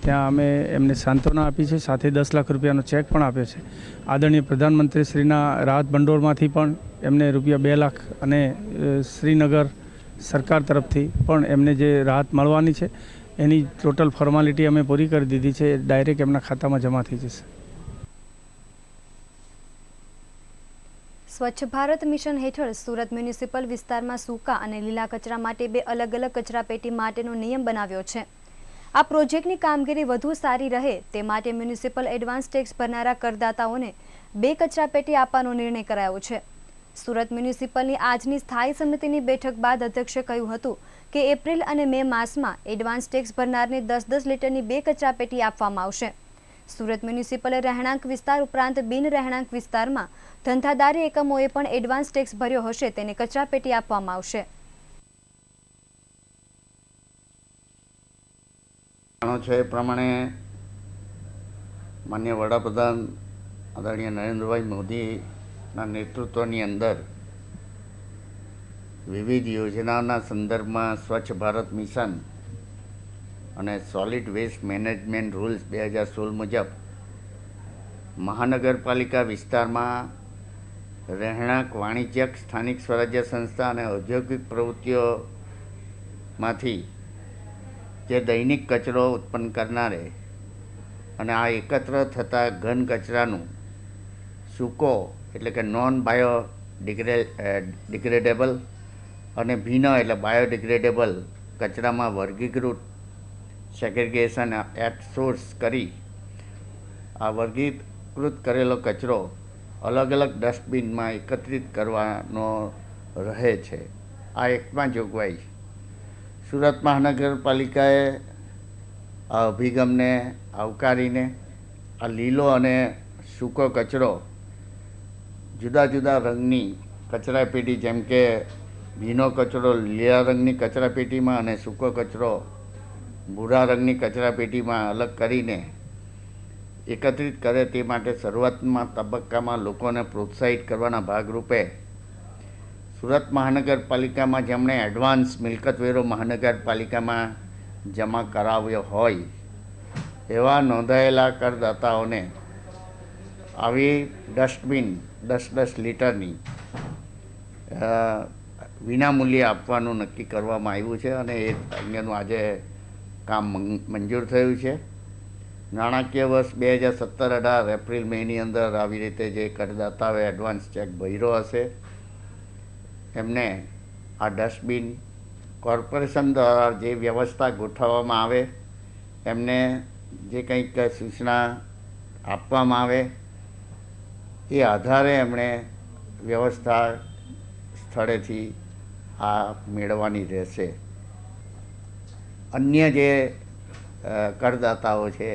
ત્યાં અમે એમને સાંત્વના આપી છે, સાથે 10 લાખ રૂપિયાનો ચેક પણ આપ્યો છે. આદરણીય પ્રધાનમંત્રીશ્રીના રાહત ભંડોળમાંથી પણ એમને રૂપિયા 2 લાખ અને શ્રીનગર સરકાર તરફથી પણ એમને જે રાહત મળવાની છે એની ટોટલ ફોર્માલિટી અમે પૂરી કરી દીધી છે. ડાયરેક્ટ એમના ખાતામાં જમા થઈ જશે. સ્વચ્છ ભારત મિશન હેઠળ સુરત મ્યુનિસિપલ વિસ્તારમાં સૂકા અને લીલા કચરા માટે 2 અલગ અલગ કચરાપેટી માટેનો નિયમ બનાવ્યો છે. આ પ્રોજેક્ટની કામગીરી વધુ સારી રહે તે માટે મ્યુનિસિપલ એડવાન્સ ટેક્સ ભરનારા કરદાતાઓને 2 કચરાપેટી આપવાનો નિર્ણય કરાયો છે. સુરત મ્યુનિસિપલની આજની સ્થાયી સમિતિની બેઠક બાદ અધ્યક્ષે કહ્યું હતું કે એપ્રિલ અને મે માસમાં એડવાન્સ ટેક્સ ભરનારને 10-10 લીટરની 2 કચરાપેટી આપવામાં આવશે. સુરત મ્યુનિસિપલે રહેણાંક વિસ્તાર ઉપરાંત બિન રહેણાંક વિસ્તારમાં ધંધાદારી એકમોએ પણ એડવાન્સ ટેક્સ ભર્યો હશે તેને કચરાપેટી આપવામાં આવશે. છે એ પ્રમાણે માનનીય વડાપ્રધાન આદરણીય નરેન્દ્રભાઈ મોદીના નેતૃત્વની અંદર વિવિધ યોજનાઓના સંદર્ભમાં સ્વચ્છ ભારત મિશન અને સોલિડ વેસ્ટ મેનેજમેન્ટ રૂલ્સ 2016 મુજબ મહાનગરપાલિકા વિસ્તારમાં રહેણાંક, વાણિજ્યક, સ્થાનિક સ્વરાજ્ય સંસ્થા અને ઔદ્યોગિક પ્રવૃત્તિઓમાંથી જે દૈનિક કચરો ઉત્પન્ન કરનારે અને આ એકત્ર થતા ઘન કચરાનું સૂકો એટલે કે નોન બાયો ડિગ્રેડેબલ અને ભીનો એટલે બાયોડિગ્રેડેબલ કચરામાં વર્ગીકૃત સેગ્રેગેશન એટ સોર્સ કરી આ વર્ગીકૃત કરેલો કચરો અલગ અલગ ડસ્ટબિનમાં એકત્રિત કરવાનો રહે છે. આ એકમાં જોગવાઈ. સુરત મહાનગરપાલિકાએ આ અભિગમને આવકારીને આ લીલો અને સૂકો કચરો જુદા જુદા રંગની કચરાપેટી જેમ કે ભીનો કચરો લીલા રંગની કચરાપેટીમાં અને સૂકો કચરો ભૂરા રંગની કચરાપેટીમાં અલગ કરીને એકત્રિત કરે તે માટે શરૂઆતમાં તબક્કામાં લોકોને પ્રોત્સાહિત કરવાના ભાગરૂપે સુરત મહાનગરપાલિકામાં જેમણે એડવાન્સ મિલકત વેરો મહાનગરપાલિકામાં જમા કરાવ્યો હોય એવા નોંધાયેલા કરદાતાઓને આવી ડસ્ટબિન 10-10 લીટરની વિનામૂલ્યે આપવાનું નક્કી કરવામાં આવ્યું છે અને એ અંગેનું આજે કામ મંજૂર થયું છે. નાણાકીય વર્ષ 2017-18 એપ્રિલ મેની અંદર આવી રીતે જે કરદાતાઓએ એડવાન્સ ચેક ભર્યો હશે એમને આ ડસ્ટબિન કોર્પોરેશન દ્વારા જે વ્યવસ્થા ગોઠવવામાં આવે એમને જે કંઈક સૂચના આપવામાં આવે એ આધારે એમણે વ્યવસ્થા સ્થળેથી આ મેળવવાની રહેશે. અન્ય જે કરદાતાઓ છે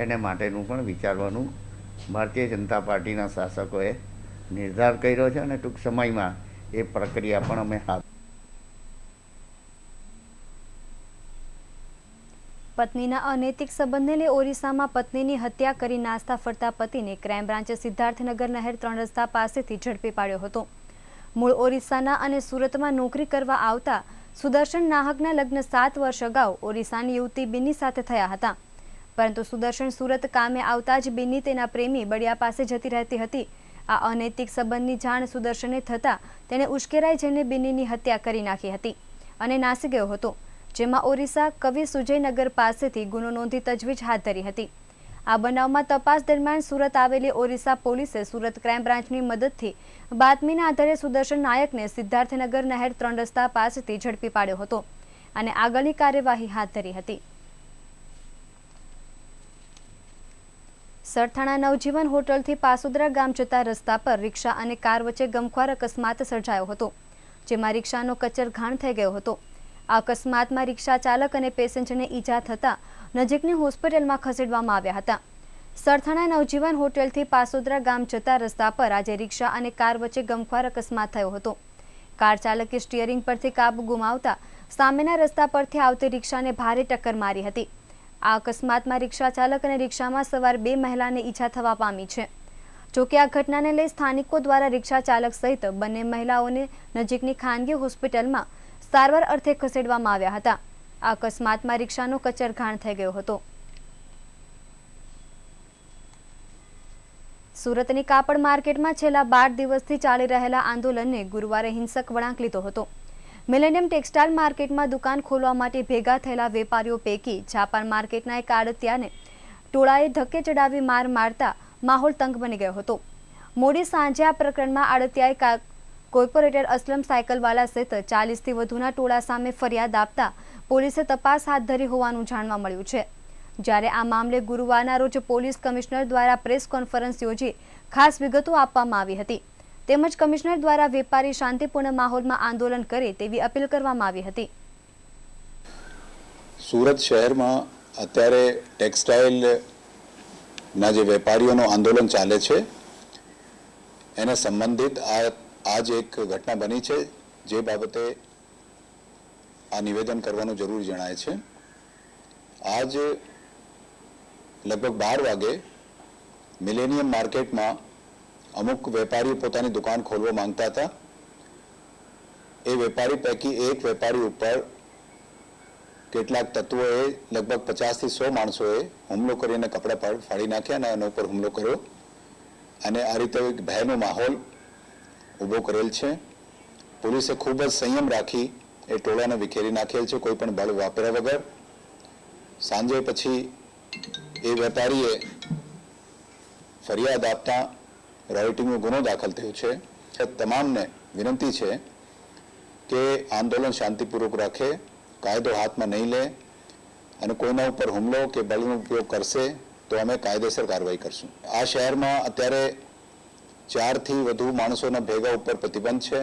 એને માટેનું પણ વિચારવાનું ભારતીય જનતા પાર્ટીના શાસકોએ નિર્ધાર કર્યો છે અને ટૂંક સમયમાં એ પ્રક્રિયા પણ અમે હાથ. પત્નીના અનૈતિક સંબંધને લઈ ઓરિસ્સામાં પત્નીની હત્યા કરી નાસ્તા ફરતા પતિને ક્રાઇમ બ્રાન્ચે સિદ્ધાર્થનગર નહેર 3 રસ્તા પાસેથી ઝડપી પાડ્યો હતો. મૂળ ઓરિસ્સાના અને સુરતમાં નોકરી કરવા આવતા સુદર્શન નાહકના લગ્ન 7 વર્ષ અગાઉ ઓરિસ્સાની યુવતી બિન્ની સાથે થયા હતા. પરંતુ સુદર્શન સુરત કામે આવતા જ બિન્ની તેના પ્રેમી બળિયા પાસે જતી રહેતી હતી. આ અનૈતિક સંબંધની જાણ સુદર્શને થતાં તેણે ઉશ્કેરાઈ જઈને બિન્નીની હત્યા કરી નાખી હતી અને નાસી ગયો હતો, જેમાં ઓરિસ્સા કવિ સુજયનગર પાસેથી ગુનો નોંધી તજવીજ હાથ ધરી હતી. આ બનાવમાં તપાસ દરમિયાન સુરત આવેલી ઓરિસ્સા પોલીસે સુરત ક્રાઇમ બ્રાન્ચની મદદથી બાતમીના આધારે સુદર્શન નાયકને સિદ્ધાર્થનગર નહેર 3 રસ્તા પાસેથી ઝડપી પાડ્યો હતો અને આગળની કાર્યવાહી હાથ ધરી હતી. સરથાણા નવજીવન હોટલથી પાસોદરા ગામ જતા રસ્તા પર રિક્ષા અને કાર વચ્ચે ગમખ્વાર અકસ્માત સર્જાયો હતો, જેમાં રિક્ષાનો કચરઘાણ થઈ ગયો હતો. આ અકસ્માતમાં રિક્ષા ચાલક અને પેસેન્જરને ઈજા થતાં નજીકની હોસ્પિટલમાં ખસેડવામાં આવ્યા હતા. સરથાણા નવજીવન હોટલથી પાસોદરા ગામ જતા રસ્તા પર આજે રિક્ષા અને કાર વચ્ચે ગમખ્વાર અકસ્માત થયો હતો. કાર ચાલકે સ્ટીયરિંગ પરથી કાબુ ગુમાવતા સામેના રસ્તા પરથી આવતી રિક્ષાને ભારે ટક્કર મારી હતી. આ અકસ્માતમાં રિક્ષા ચાલક અને રિક્ષામાં સવાર 2 મહિલાને ઈજા થવા પામી છે. જોકે આ ઘટનાને લઈ સ્થાનિકો દ્વારા રિક્ષા ચાલક સહિત બંને મહિલાઓને નજીકની ખાનગી હોસ્પિટલમાં સારવાર અર્થે ખસેડવામાં આવ્યા હતા. આ અકસ્માતમાં રિક્ષાનો કચરઘાણ થઈ ગયો હતો. સુરતની કાપડ માર્કેટમાં છેલ્લા 12 દિવસથી ચાલી રહેલા આંદોલનને ગુરુવારે હિંસક વળાંક લીધો હતો. મિલેનિયમ ટેક્સટાઇલ માર્કેટમાં દુકાન ખોલવા માટે ભેગા થયેલા વેપારીઓ પૈકી જાપાન માર્કેટના એક આડતિયાને ટોળાએ ધક્કે ચડાવી માર મારતા માહોલ તંગ બની ગયો હતો. મોડી સાંજે આ પ્રકરણમાં આડતિયાએ કોર્પોરેટર અસલમ સાયકલવાલા સહિત 40થી વધુના ટોળા સામે ફરિયાદ આપતા પોલીસે તપાસ હાથ ધરી હોવાનું જાણવા મળ્યું છે. જ્યારે આ મામલે ગુરુવારના રોજ પોલીસ કમિશનર દ્વારા પ્રેસ કોન્ફરન્સ યોજી ખાસ વિગતો આપવામાં આવી હતી. તેમજ કમિશનર દ્વારા વેપારી શાંતિપૂર્ણ માહોલમાં આંદોલન કરે તેવી અપીલ કરવામાં આવી હતી. સુરત શહેરમાં અત્યારે ટેક્સટાઇલના જે વેપારીઓનું આંદોલન ચાલે છે એને સંબંધિત આજ એક ઘટના બની છે, જે બાબતે આ નિવેદન કરવાનું જરૂરી જણાય છે. આજ લગભગ 12 વાગે મિલેનિયમ માર્કેટમાં અમુક વેપારીઓ પોતાની દુકાન ખોલવા માંગતા હતા. એ વેપારી પૈકી એક વેપારી ઉપર કેટલાક તત્વોએ લગભગ 50થી 100 માણસોએ હુમલો કરીને કપડાં ફાડી નાખ્યા અને એના ઉપર હુમલો કર્યો અને આ રીતે એક ભયનો માહોલ ઊભો કરેલ છે. પોલીસે ખૂબ જ સંયમ રાખી એ ટોળાને વિખેરી નાખેલ છે, કોઈ પણ બળ વાપર્યા વગર. સાંજે પછી એ વેપારીએ ફરિયાદ આપતા રોયટિંગનો ગુનો દાખલ થયો છે. તમામને વિનંતી છે કે આંદોલન શાંતિપૂર્વક રાખે, કાયદો હાથમાં નહીં લે અને કોઈના ઉપર હુમલો કે બળનો ઉપયોગ કરશે તો અમે કાયદેસર કાર્યવાહી કરશું. આ શહેરમાં અત્યારે 4થી વધુ માણસોના ભેગા ઉપર પ્રતિબંધ છે.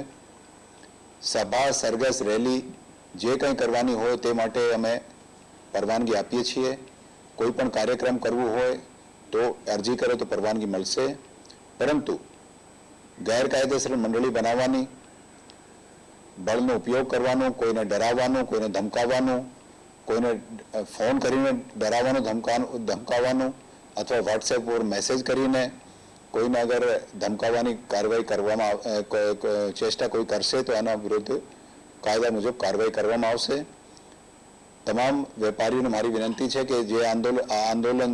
સભા, સરઘસ, રેલી જે કંઈ કરવાની હોય તે માટે અમે પરવાનગી આપીએ છીએ. કોઈ પણ કાર્યક્રમ કરવું હોય તો અરજી કરે તો પરવાનગી મળશે, પરંતુ ગેરકાયદેસર મંડળી બનાવવાની, બળનો ઉપયોગ કરવાનો, કોઈને ડરાવવાનું, કોઈને ધમકાવવાનું, કોઈને ફોન કરીને ડરાવવાનું, ધમકાવવાનું અથવા વોટ્સએપ પર મેસેજ કરીને કોઈને અગર ધમકાવવાની કાર્યવાહી કરવામાં ચેષ્ટા કોઈ કરશે તો એના વિરુદ્ધ કાયદા મુજબ કાર્યવાહી કરવામાં આવશે. તમામ વેપારીઓને મારી વિનંતી છે કે જે આંદોલન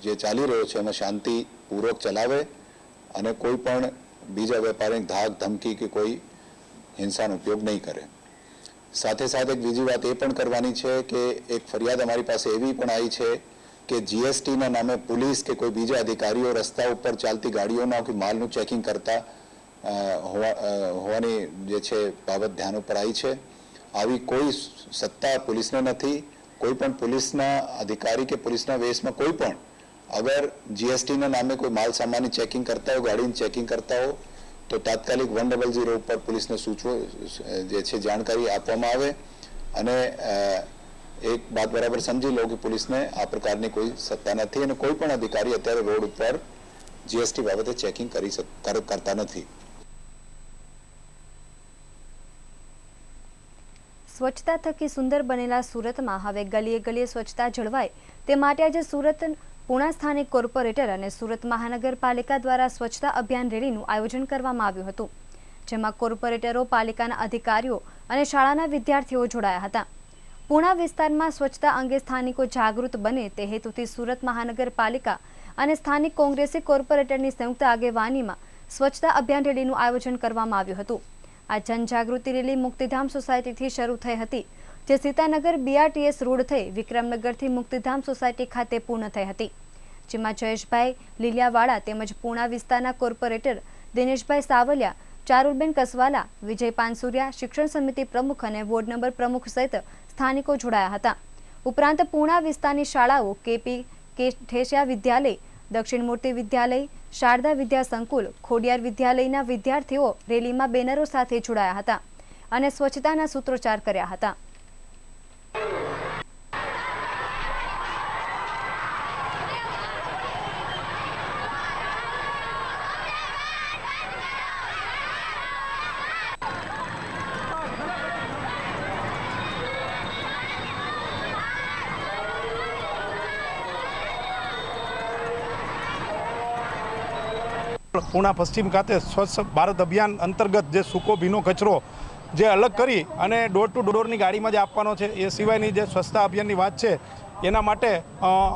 જે ચાલી રહ્યો છે એમાં શાંતિપૂર્વક ચલાવે અને કોઈ પણ બીજા વેપારીની ધાક ધમકી કે કોઈ હિંસાનો ઉપયોગ નહીં કરે. સાથે સાથે એક બીજી વાત એ પણ કરવાની છે કે એક ફરિયાદ અમારી પાસે એવી પણ આવી છે કે જીએસટીના નામે પોલીસ કે કોઈ બીજા અધિકારીઓ રસ્તા ઉપર ચાલતી ગાડીઓના કે માલનું ચેકિંગ કરતા હોવાની જે છે બાબત ધ્યાન ઉપર આવી છે. આવી કોઈ સત્તા પોલીસને નથી. કોઈ પણ પોલીસના અધિકારી કે પોલીસના વેશમાં કોઈ પણ અગર જીએસટીના નામે કોઈ માલ સામાનની ચેકિંગ કરતા હો, ગાડીની ચેકિંગ કરતા હો તો તાત્કાલિક 100 ઉપર પોલીસને સૂચવો જે છે જાણકારી આપવામાં આવે. અને એક વાત બરાબર સમજી લો કે પોલીસને આ પ્રકારની કોઈ સત્તા નથી અને કોઈ પણ અધિકારી અત્યારે રોડ ઉપર જીએસટી બાબતે ચેકિંગ કરતા નથી. સ્વચ્છતા થકી સુંદર બનેલા સુરતમાં હવે ગલીએ ગલીએ સ્વચ્છતા જળવાય તે માટે આજે સુરત પૂણા સ્થાનિક કોર્પોરેટર અને સુરત મહાનગરપાલિકા દ્વારા સ્વચ્છતા અભિયાન રેલીનું આયોજન કરવામાં આવ્યું હતું, જેમાં કોર્પોરેટરો, પાલિકાના અધિકારીઓ અને શાળાના વિદ્યાર્થીઓ જોડાયા હતા. પૂણા વિસ્તારમાં સ્વચ્છતા અંગે સ્થાનિકો જાગૃત બને તે હેતુથી સુરત મહાનગરપાલિકા અને સ્થાનિક કોંગ્રેસી કોર્પોરેટરની સંયુક્ત આગેવાનીમાં સ્વચ્છતા અભિયાન રેલીનું આયોજન કરવામાં આવ્યું હતું. આ જનજાગૃતિ રેલી મુક્તિધામ સોસાયટીથી શરૂ થઈ હતી, જે સીતાનગર BRTS રોડ થઈ વિક્રમનગરથી મુક્તિધામ સોસાયટી ખાતે પૂર્ણ થઈ હતી, જેમાં જયેશભાઈ લીલિયાવાળા તેમજ પૂણા વિસ્તારના કોર્પોરેટર દિનેશભાઈ સાવલિયા, ચારુલબેન કસવાલા, વિજય પાનસુરિયા, શિક્ષણ સમિતિ પ્રમુખ અને વોર્ડ નંબર પ્રમુખ સહિત સ્થાનિકો જોડાયા હતા. ઉપરાંત પૂણા વિસ્તારની શાળાઓ KP ઠેસિયા વિદ્યાલય, દક્ષિણ મૂર્તિ વિદ્યાલય, શારદા વિદ્યા સંકુલ, ખોડિયાર વિદ્યાલયના વિદ્યાર્થીઓ રેલીમાં બેનરો સાથે જોડાયા હતા અને સ્વચ્છતાના સૂત્રોચ્ચાર કર્યા હતા. પૂણા પશ્ચિમ ખાતે સ્વચ્છ ભારત અભિયાન અંતર્ગત જે સૂકો ભીનો કચરો જે અલગ કરી અને ડોર ટુ ડોરની ગાડીમાં જે આપવાનો છે, એ સિવાયની જે સ્વચ્છતા અભિયાનની વાત છે એના માટે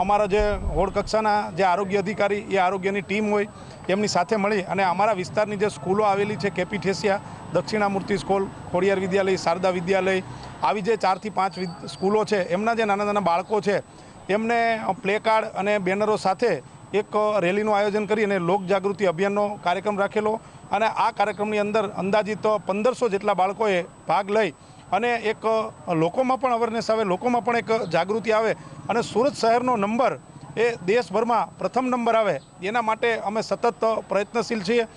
અમારા જે વોર્ડ કક્ષાના જે આરોગ્ય અધિકારી, એ આરોગ્યની ટીમ હોય એમની સાથે મળી અને અમારા વિસ્તારની જે સ્કૂલો આવેલી છે, KP ઠેસિયા, દક્ષિણામૂર્તિ સ્કૂલ, ખોડિયાર વિદ્યાલય, શારદા વિદ્યાલય, આવી જે 4 થી 5 સ્કૂલો છે, એમના જે નાના નાના બાળકો છે એમને પ્લે કાર્ડ અને બેનરો સાથે એક રેલીનું આયોજન કરી અને લોક જાગૃતિ અભિયાનનો કાર્યક્રમ રાખેલો અને આ કાર્યક્રમની અંદર અંદાજિત 1500 જેટલા બાળકોએ ભાગ લઈ અને એક લોકોમાં પણ અવેરનેસ આવે, લોકોમાં પણ એક જાગૃતિ આવે અને સુરત શહેરનો નંબર એ દેશભરમાં પ્રથમ નંબર આવે એના માટે અમે સતત પ્રયત્નશીલ છીએ.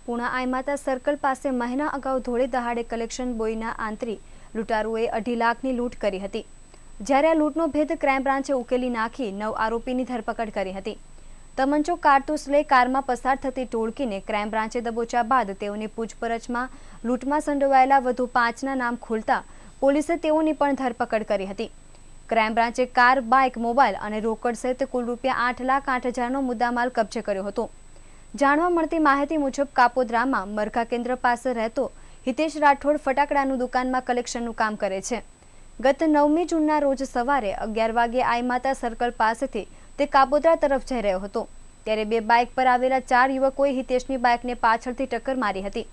પૂણા આઈમાતા સર્કલ પાસે મહિના અગાઉ ધોળે દહાડે કલેક્શન બોયના આંતરી લૂંટારુઓએ 2.5 લાખની લૂંટ કરી હતી, જ્યારે આ લૂંટનો ભેદ ક્રાઇમ બ્રાન્ચે ઉકેલી નાખી 9 આરોપીની ધરપકડ કરી હતી. તમંચો, કારતૂસ લઈ કારમાં પસાર થતી ટોળકીને ક્રાઇમ બ્રાન્ચે દબોચ્યા બાદ તેઓની પૂછપરછમાં લૂંટમાં સંડોવાયેલા વધુ 5ના નામ ખુલતા પોલીસે તેઓની પણ ધરપકડ કરી હતી. ક્રાઇમ બ્રાન્ચે કાર, બાઇક, મોબાઈલ અને રોકડ સહિત કુલ ₹8,08,000નો મુદ્દામાલ કબજે કર્યો હતો. જાણવા મળતી માહિતી મુજબ કાપોદ્રામાં મરઘા કેન્દ્ર પાસે રહેતો હિતેશ રાઠોડ ફટાકડાનું દુકાનમાં કલેક્શનનું કામ કરે છે. ગત 9મી જૂનના રોજ સવારે 11 વાગ્યે આઈમાતા સર્કલ પાસેથી તે કાપોદ્રા તરફ જઈ રહ્યો હતો, ત્યારે 2 બાઇક પર આવેલા 4 યુવકોએ હિતેશની બાઇકને પાછળથી ટક્કર મારી હતી.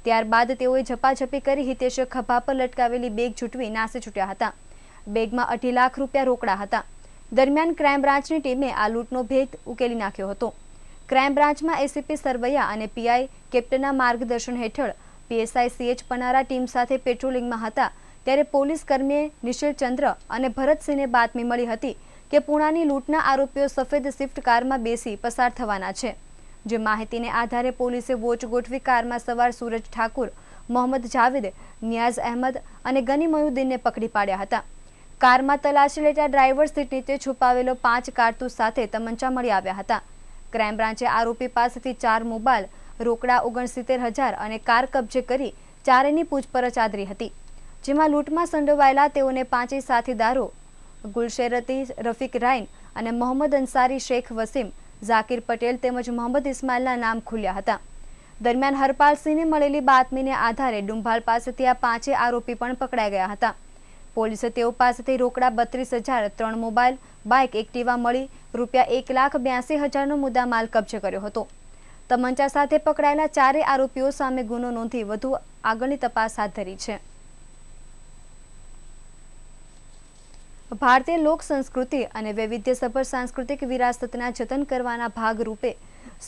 ત્યારબાદ તેઓએ ઝપાઝપી કરી હિતેશે ખભા પર લટકાવેલી બેગ ઝૂંટવી નાસી છૂટ્યા હતા. બેગમાં 2.5 લાખ રૂપિયા રોકડા હતા. દરમિયાન ક્રાઇમ બ્રાન્ચની ટીમે આ લૂંટનો ભેદ ઉકેલી નાખ્યો હતો. ક્રાઇમ બ્રાન્ચમાં ACP સરવૈયા અને PI કેપ્ટનના માર્ગદર્શન હેઠળ PSI CH પનારા ટીમ સાથે પેટ્રોલિંગમાં હતા, ત્યારે પોલીસ કર્મીએ નિશિલ ચંદ્ર અને ભરતસિંહને બાતમી મળી હતી કે પૂણાની લૂંટના આરોપીઓ સફેદ સ્વિફ્ટ કારમાં બેસી પસાર થવાના છે. જે માહિતીને આધારે પોલીસે વોચ ગોઠવી કારમાં સવાર સૂરજ ઠાકુર, મોહમ્મદ જાવેદ, નિયાઝ અહેમદ અને ગની મયુદ્દીનને પકડી પાડ્યા હતા. કારમાં તલાશી લેતા ડ્રાઈવર સીટ નીચે છુપાવેલો 5 કારતૂસ સાથે તમંચા મળી આવ્યા હતા. ક્રાઇમ બ્રાન્ચે આરોપી પાસેથી 4 મોબાઈલ, રોકડા 69,000 અને કાર કબજે કરી ચારેયની પૂછપરછ આદરી હતી, જેમાં લૂંટમાં સંડોવાયેલા તેઓને 5 સાથીદારો ગુલશેરતી, રફીક રાઈન અને મોહમ્મદ અંસારી, શેખ વસીમ, ઝાકીર પટેલ તેમજ મોહમ્મદ ઇસ્માઇલના નામ ખુલ્યા હતા. દરમિયાન હરપાલસિંહને મળેલી બાતમીને આધારે ડુંભાલ પાસેથી આ 5 આરોપી પણ પકડાઈ ગયા હતા. પોલીસે તેઓ પાસેથી રોકડા 32,000, 3 મોબાઈલ, બાઇક, એક્ટિવા મળી ₹1,82,000નો મુદ્દામાલ કબજે કર્યો હતો. તમંચા સાથે પકડાયેલા 4 આરોપીઓ સામે ગુનો નોંધી વધુ આગળની તપાસ હાથ ધરી છે. ભારતીય લોક સંસ્કૃતિ અને વૈવિધ્યસભર સાંસ્કૃતિક વિરાસતના જતન કરવાના ભાગરૂપે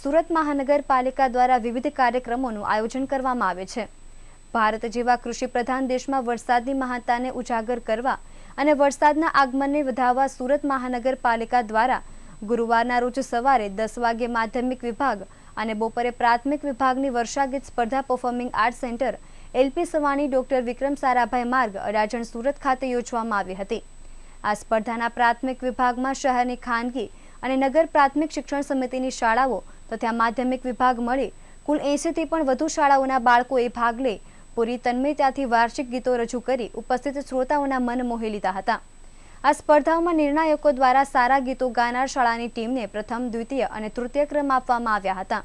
સુરત મહાનગરપાલિકા દ્વારા વિવિધ કાર્યક્રમોનું આયોજન કરવામાં આવે છે. ભારત જેવા કૃષિ પ્રધાન દેશમાં વરસાદની મહાનતાને ઉજાગર કરવા અને વરસાદના આગમનને વધારવા સુરત મહાનગરપાલિકા દ્વારા ગુરુવારના રોજ સવારે 10 વાગ્યે માધ્યમિક વિભાગ અને બપોરે પ્રાથમિક વિભાગની વર્ષાગીત સ્પર્ધા performing art centre LP Savani doctor Vikram Sarabhai Marg Adajan Surat ખાતે યોજવામાં આવી હતી। આ સ્પર્ધાના પ્રાથમિક વિભાગમાં શહેરની ખાનગી અને નગર પ્રાથમિક શિક્ષણ સમિતિની શાળાઓ તથા માધ્યમિક વિભાગ મળી કુલ 80 થી પણ વધુ શાળાઓના બાળકોએ ભાગ લઈ પૂરી તન્મયતાથી વાર્ષિક ગીતો રજૂ કરી ઉપસ્થિત શ્રોતાઓના મન મોહી લીધા હતા। આ સ્પર્ધાઓમાં નિર્ણાયકો દ્વારા સારા ગીતો ગાનાર શાળાની ટીમને પ્રથમ, દ્વિતીય અને તૃતીય ક્રમ આપવામાં આવ્યા હતા,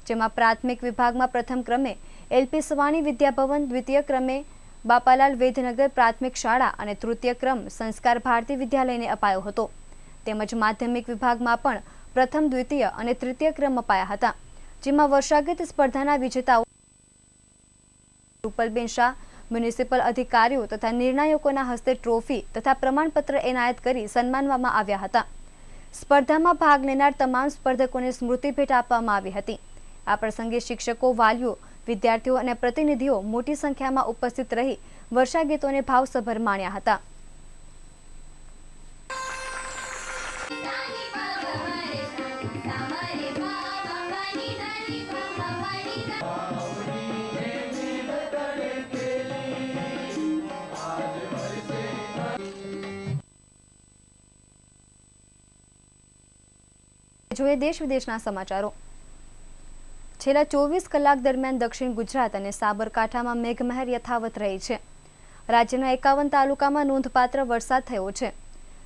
જેમાં પ્રાથમિક વિભાગમાં પ્રથમ ક્રમે એલપી સવાણી વિદ્યાભવન, દ્વિતીય ક્રમે બાપાલાલ વેધનગર પ્રાથમિક શાળા અને તૃતીય ક્રમ સંસ્કાર ભારતી વિદ્યાલયને અપાયો હતો। તેમજ માધ્યમિક વિભાગમાં પણ પ્રથમ, દ્વિતીય અને તૃતીય ક્રમ અપાયા હતા, જેમાં વર્ષાગીત સ્પર્ધાના વિજેતાઓ રૂપલબેન શાહ, મ્યુનિસિપલ અધિકારીઓ તથા નિર્ણાયકોના હસ્તે ટ્રોફી તથા પ્રમાણપત્ર એનાયત કરી સન્માનવામાં આવ્યા હતા। સ્પર્ધામાં ભાગ લેનાર તમામ સ્પર્ધકોને સ્મૃતિ ભેટ આપવામાં આવી હતી। આ પ્રસંગે શિક્ષકો, વાલીઓ, વિદ્યાર્થીઓ અને પ્રતિનિધિઓ મોટી સંખ્યામાં ઉપસ્થિત રહી વર્ષા ગીતોને ભાવસભર માણ્યા હતા। જોઈએ દેશ વિદેશના સમાચારો। છેલ્લા 24 કલાક દરમિયાન દક્ષિણ ગુજરાત અને સાબરકાંઠામાં મેઘમહેર યથાવત રહી છે। રાજ્યના 51 તાલુકામાં નોંધપાત્ર વરસાદ થયો છે।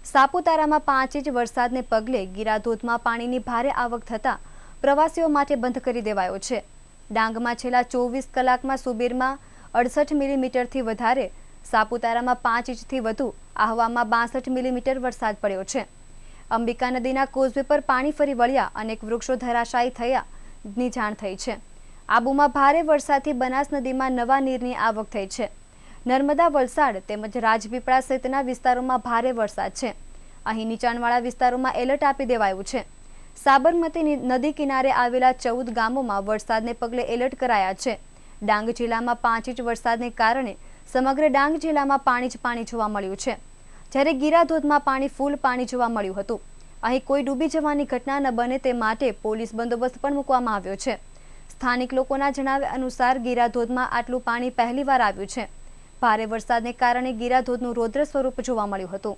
સાપુતારામાં 5 ઇંચ વરસાદને પગલે ગીરા ધોધમાં પાણીની ભારે આવક થતા પ્રવાસીઓ માટે બંધ કરી દેવાયો છે। ડાંગમાં છેલ્લા 24 કલાકમાં સુબીરમાં 68 મિલીમીટરથી વધારે, સાપુતારામાં 5 ઇંચથી વધુ, આહવામાં 62 મિલીમીટર વરસાદ પડ્યો છે। અંબિકા નદીના કોઝવે પર પાણી ફરી વળ્યા, અનેક વૃક્ષો ધરાશાયી થયાની જાણ થઈ છે। આબુમાં ભારે વરસાદથી બનાસ નદીમાં નવા નીરની આવક થઈ છે। નર્મદા, વલસાડ તેમજ રાજપીપળા સહિતના વિસ્તારોમાં ભારે વરસાદ છે। અહીં નીચાણવાળા વિસ્તારોમાં એલર્ટ આપી દેવાયું છે। સાબરમતી નદી કિનારે આવેલા 14 ગામોમાં વરસાદને પગલે એલર્ટ કરાયા છે। ડાંગ જિલ્લામાં 5 ઇંચ વરસાદને કારણે સમગ્ર ડાંગ જિલ્લામાં પાણી જ પાણી જોવા મળ્યું છે, જ્યારે ગીરા ધોધમાં ફૂલ પાણી જોવા મળ્યું હતું। અહીં કોઈ ડૂબી જવાની ઘટના ન બને તે માટે પોલીસ બંદોબસ્ત પણ મૂકવામાં આવ્યો છે। સ્થાનિક લોકોના જણાવ્યા અનુસાર ગીરા ધોધમાં આટલું પાણી પહેલીવાર આવ્યું છે। ભારે વરસાદને કારણે ગીરા ધોધનું રૌદ્ર સ્વરૂપ જોવા મળ્યું હતું।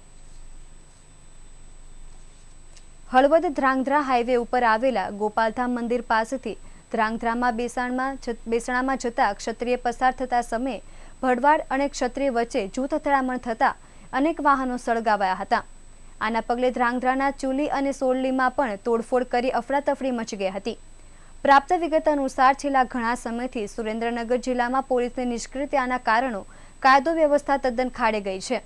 હળવદ ધ્રાંગધ્રા હાઈવે ઉપર આવેલા ગોપાલધામ મંદિર પાસેથી ધ્રાંગધ્રામાં બેસણામાં જતા ક્ષત્રિય પસાર થતા સમયે ભરવાડ અને ક્ષત્રિય વચ્ચે જૂથ અથડામણ થતા અનેક વાહનો સળગાવાયા હતા। આના પગલે ધ્રાંગધ્રાના ચુલી અને સોરલીમાં પણ તોડફોડ કરી અફરાતફરી મચી ગઈ હતી। પ્રાપ્ત વિગત અનુસાર છેલ્લા ઘણા સમયથી સુરેન્દ્રનગર જિલ્લામાં પોલીસની નિષ્ક્રિયતાના કારણો કાયદો વ્યવસ્થા તદ્દન ખાડે ગઈ છે।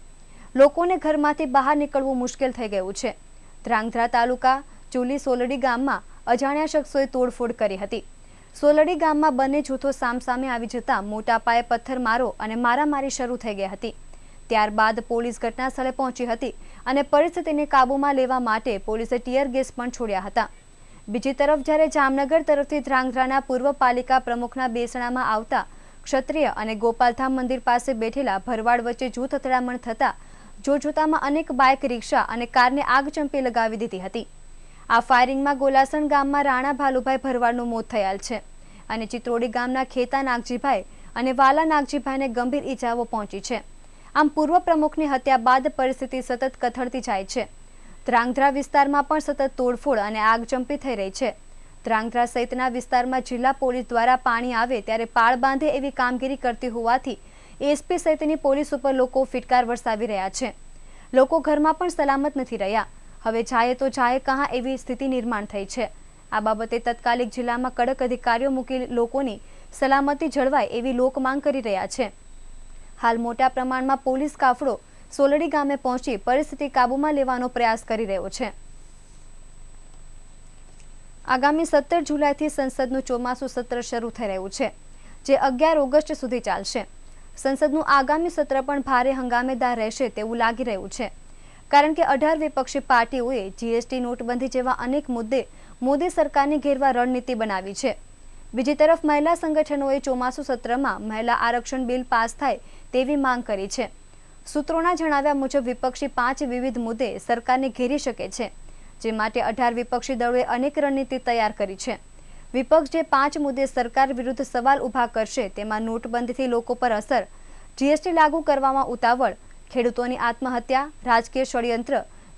લોકોને ઘરમાંથી બહાર નીકળવું મુશ્કેલ થઈ ગયું છે। ધ્રાંગધ્રા તાલુકા ચુલી સોલડી ગામમાં અજાણ્યા શખ્સોએ તોડફોડ કરી હતી। સોલડી ગામમાં બંને જૂથો સામસામે આવી જતા મોટા પાયે પથ્થરમારો અને મારામારી શરૂ થઈ ગઈ હતી। ત્યારબાદ પોલીસ ઘટના સ્થળે પહોંચી હતી અને પરિસ્થિતિને કાબૂમાં લેવા માટે પોલીસે ટીયર ગેસ પણ છોડ્યા હતા। બીજી તરફ જ્યારે જામનગર તરફથી ધ્રાંગધ્રાના પૂર્વ પાલિકા પ્રમુખના બેસણામાં આવતા ક્ષત્રિય અને ગોપાલધામ મંદિર પાસે બેઠેલા ભરવાડ વચ્ચે જૂથ અથડામણ થતા જોતજોતામાં અનેક બાઇક, રિક્ષા અને કારને આગચંપી લગાવી દીધી હતી। આ ફાયરિંગમાં ગોલાસણ ગામમાં રાણા ભાલુભાઈ ભરવાડનું મોત થયેલ છે અને ચિત્રોડી ગામના ખેતા નાગજીભાઈ અને વાલા નાગજીભાઈને ગંભીર ઈજાઓ પહોંચી છે। આમ પૂર્વ પ્રમુખની હત્યા બાદ પરિસ્થિતિ સતત કથળતી જાય છે। ધ્રાંગધ્રા વિસ્તારમાં પણ સતત તોડફોડ અને આગચંપી થઈ રહી છે। ધ્રાંગધ્રા સહિતના વિસ્તારમાં જિલ્લા પોલીસ દ્વારા પાણી આવે ત્યારે પાળ બાંધે એવી કામગીરી કરતી હોવાથી એસપી સહિતની પોલીસ ઉપર લોકો ફિટકાર વરસાવી રહ્યા છે। લોકો ઘરમાં પણ સલામત નથી રહ્યા। હવે જાય તો જાય કહાં એવી સ્થિતિ નિર્માણ થઈ છે। આ બાબતે તત્કાલિક જિલ્લામાં કડક અધિકારીઓ મૂકી લોકોની સલામતી જળવાય એવી લોક માંગ કરી રહ્યા છે। હાલ મોટા પ્રમાણમાં પોલીસ કાફલો સોલડી ગામે પહોંચી પરિસ્થિતિ કાબૂમાં લેવાનો પ્રયાસ કરી રહ્યો છે। આગામી 17 જુલાઈથી સંસદનું ચોમાસું સત્ર શરૂ થઈ રહ્યું છે, જે 11 ઓગસ્ટ સુધી ચાલશે। સંસદનું આગામી સત્ર પણ ભારે હંગામેદાર રહેશે તેવું લાગી રહ્યું છે, કારણ કે 18 વિપક્ષી પાર્ટીઓએ જીએસટી, નોટબંધી જેવા અનેક મુદ્દે મોદી સરકારની ઘેરવા રણનીતિ બનાવી છે। બીજી તરફ મહિલા સંગઠનોએ ચોમાસુ સત્રમાં મહિલા આરક્ષણ બિલ પાસ થાય તેવી માંગ કરી છે। સૂત્રોના જણાવ્યા મુજબ વિપક્ષી 5 વિવિધ મુદ્દે સરકારને ઘેરી શકે છે, જે માટે 18 વિપક્ષી દળોએ અનેક રણનીતિ તૈયાર કરી છે। વિપક્ષ જે 5 મુદ્દે સરકાર વિરુદ્ધ સવાલ ઊભા કરશે તેમાં નોટબંધીથી લોકો પર અસર, જીએસટી લાગુ કરવામાં ઉતાવળ, ખેડૂતોની આત્મહત્યા, રાજકીય ષડયંત્ર,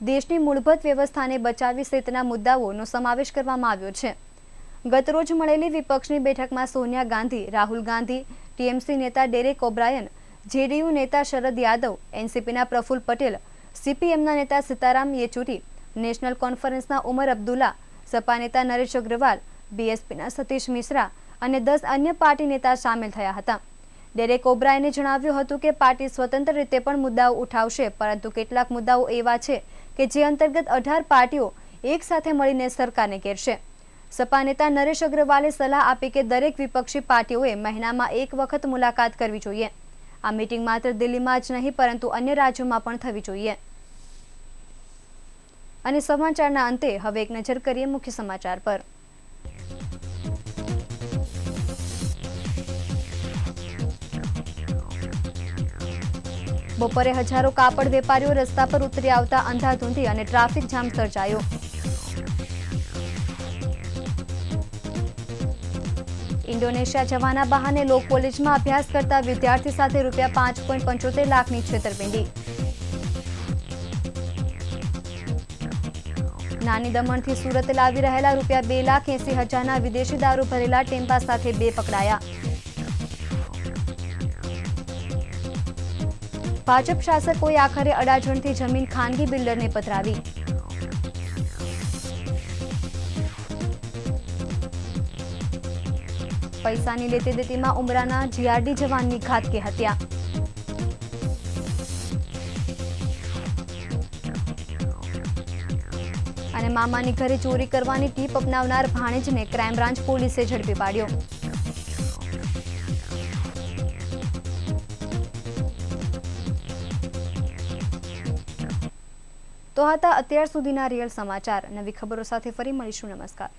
દેશની મૂળભૂત વ્યવસ્થાને બચાવવી સહિતના મુદ્દાઓનો સમાવેશ કરવામાં આવ્યો છે. ગતરોજ મળેલી વિપક્ષની બેઠકમાં સોનિયા ગાંધી, રાહુલ ગાંધી, ટીએમસી નેતા ડેરેક ઓબ્રાયન, જેડીયુ નેતા શરદ યાદવ, એનસીપીના પ્રફુલ્લ પટેલ, સીપીએમના નેતા સીતારામ યેચુરી, નેશનલ કોન્ફરન્સના ઉમર અબ્દુલ્લા, સપા નેતા નરેશ અગ્રવાલ, બીએસપીના સતીશ મિશ્રા અને 10 અન્ય પાર્ટી નેતા સામેલ થયા હતા. ડેરેક ઓબ્રાયને જણાવ્યું હતું કે પાર્ટી સ્વતંત્ર રીતે પણ મુદ્દાઓ ઉઠાવશે, પરંતુ કેટલાક મુદ્દાઓ એવા છે કે જે અંતર્ગત 18 પાર્ટીઓ એક સાથે મળીને સરકારને ઘેરશે. સપા નેતા નરેશ અગ્રવાલે સલાહ આપી કે દરેક વિપક્ષી પાર્ટીઓએ મહિનામાં એક વખત મુલાકાત કરવી જોઈએ. આ મીટિંગ માત્ર દિલ્હીમાં જ નહીં પરંતુ અન્ય રાજ્યોમાં પણ થવી જોઈએ. અને સમાચારના અંતે હવે એક નજર કરીએ મુખ્ય સમાચાર પર. બપોરે હજારો કાપડ વેપારીઓ રસ્તા પર ઉતરી આવતા અંધાધૂંધી અને ટ્રાફિક જામ સર્જાયો. ઇન્ડોનેશિયા જવાના બહાને લો કોલેજમાં અભ્યાસ કરતા વિદ્યાર્થી સાથે ₹5.75 લાખની છેતરપિંડી. નાની દમણથી સુરત લાવી રહેલા ₹2,80,000ના વિદેશી દારૂ ભરેલા ટેમ્પા સાથે 2 પકડાયા. ભાજપ શાસકોએ આખરે અડાજણથી જમીન ખાનગી બિલ્ડરને પધરાવી. પૈસાની લેતી દેતીમાં ઉમરાના જીઆરડી જવાનની ઘાતકી હત્યા. અને મામાની ઘરે ચોરી કરવાની ટીપ અપનાવનાર ભાણેજને ક્રાઇમ બ્રાન્ચ પોલીસે ઝડપી પાડ્યો. તો હતા અત્યાર સુધીના રિયલ સમાચાર. નવી ખબરો સાથે ફરી મળીશું. નમસ્કાર.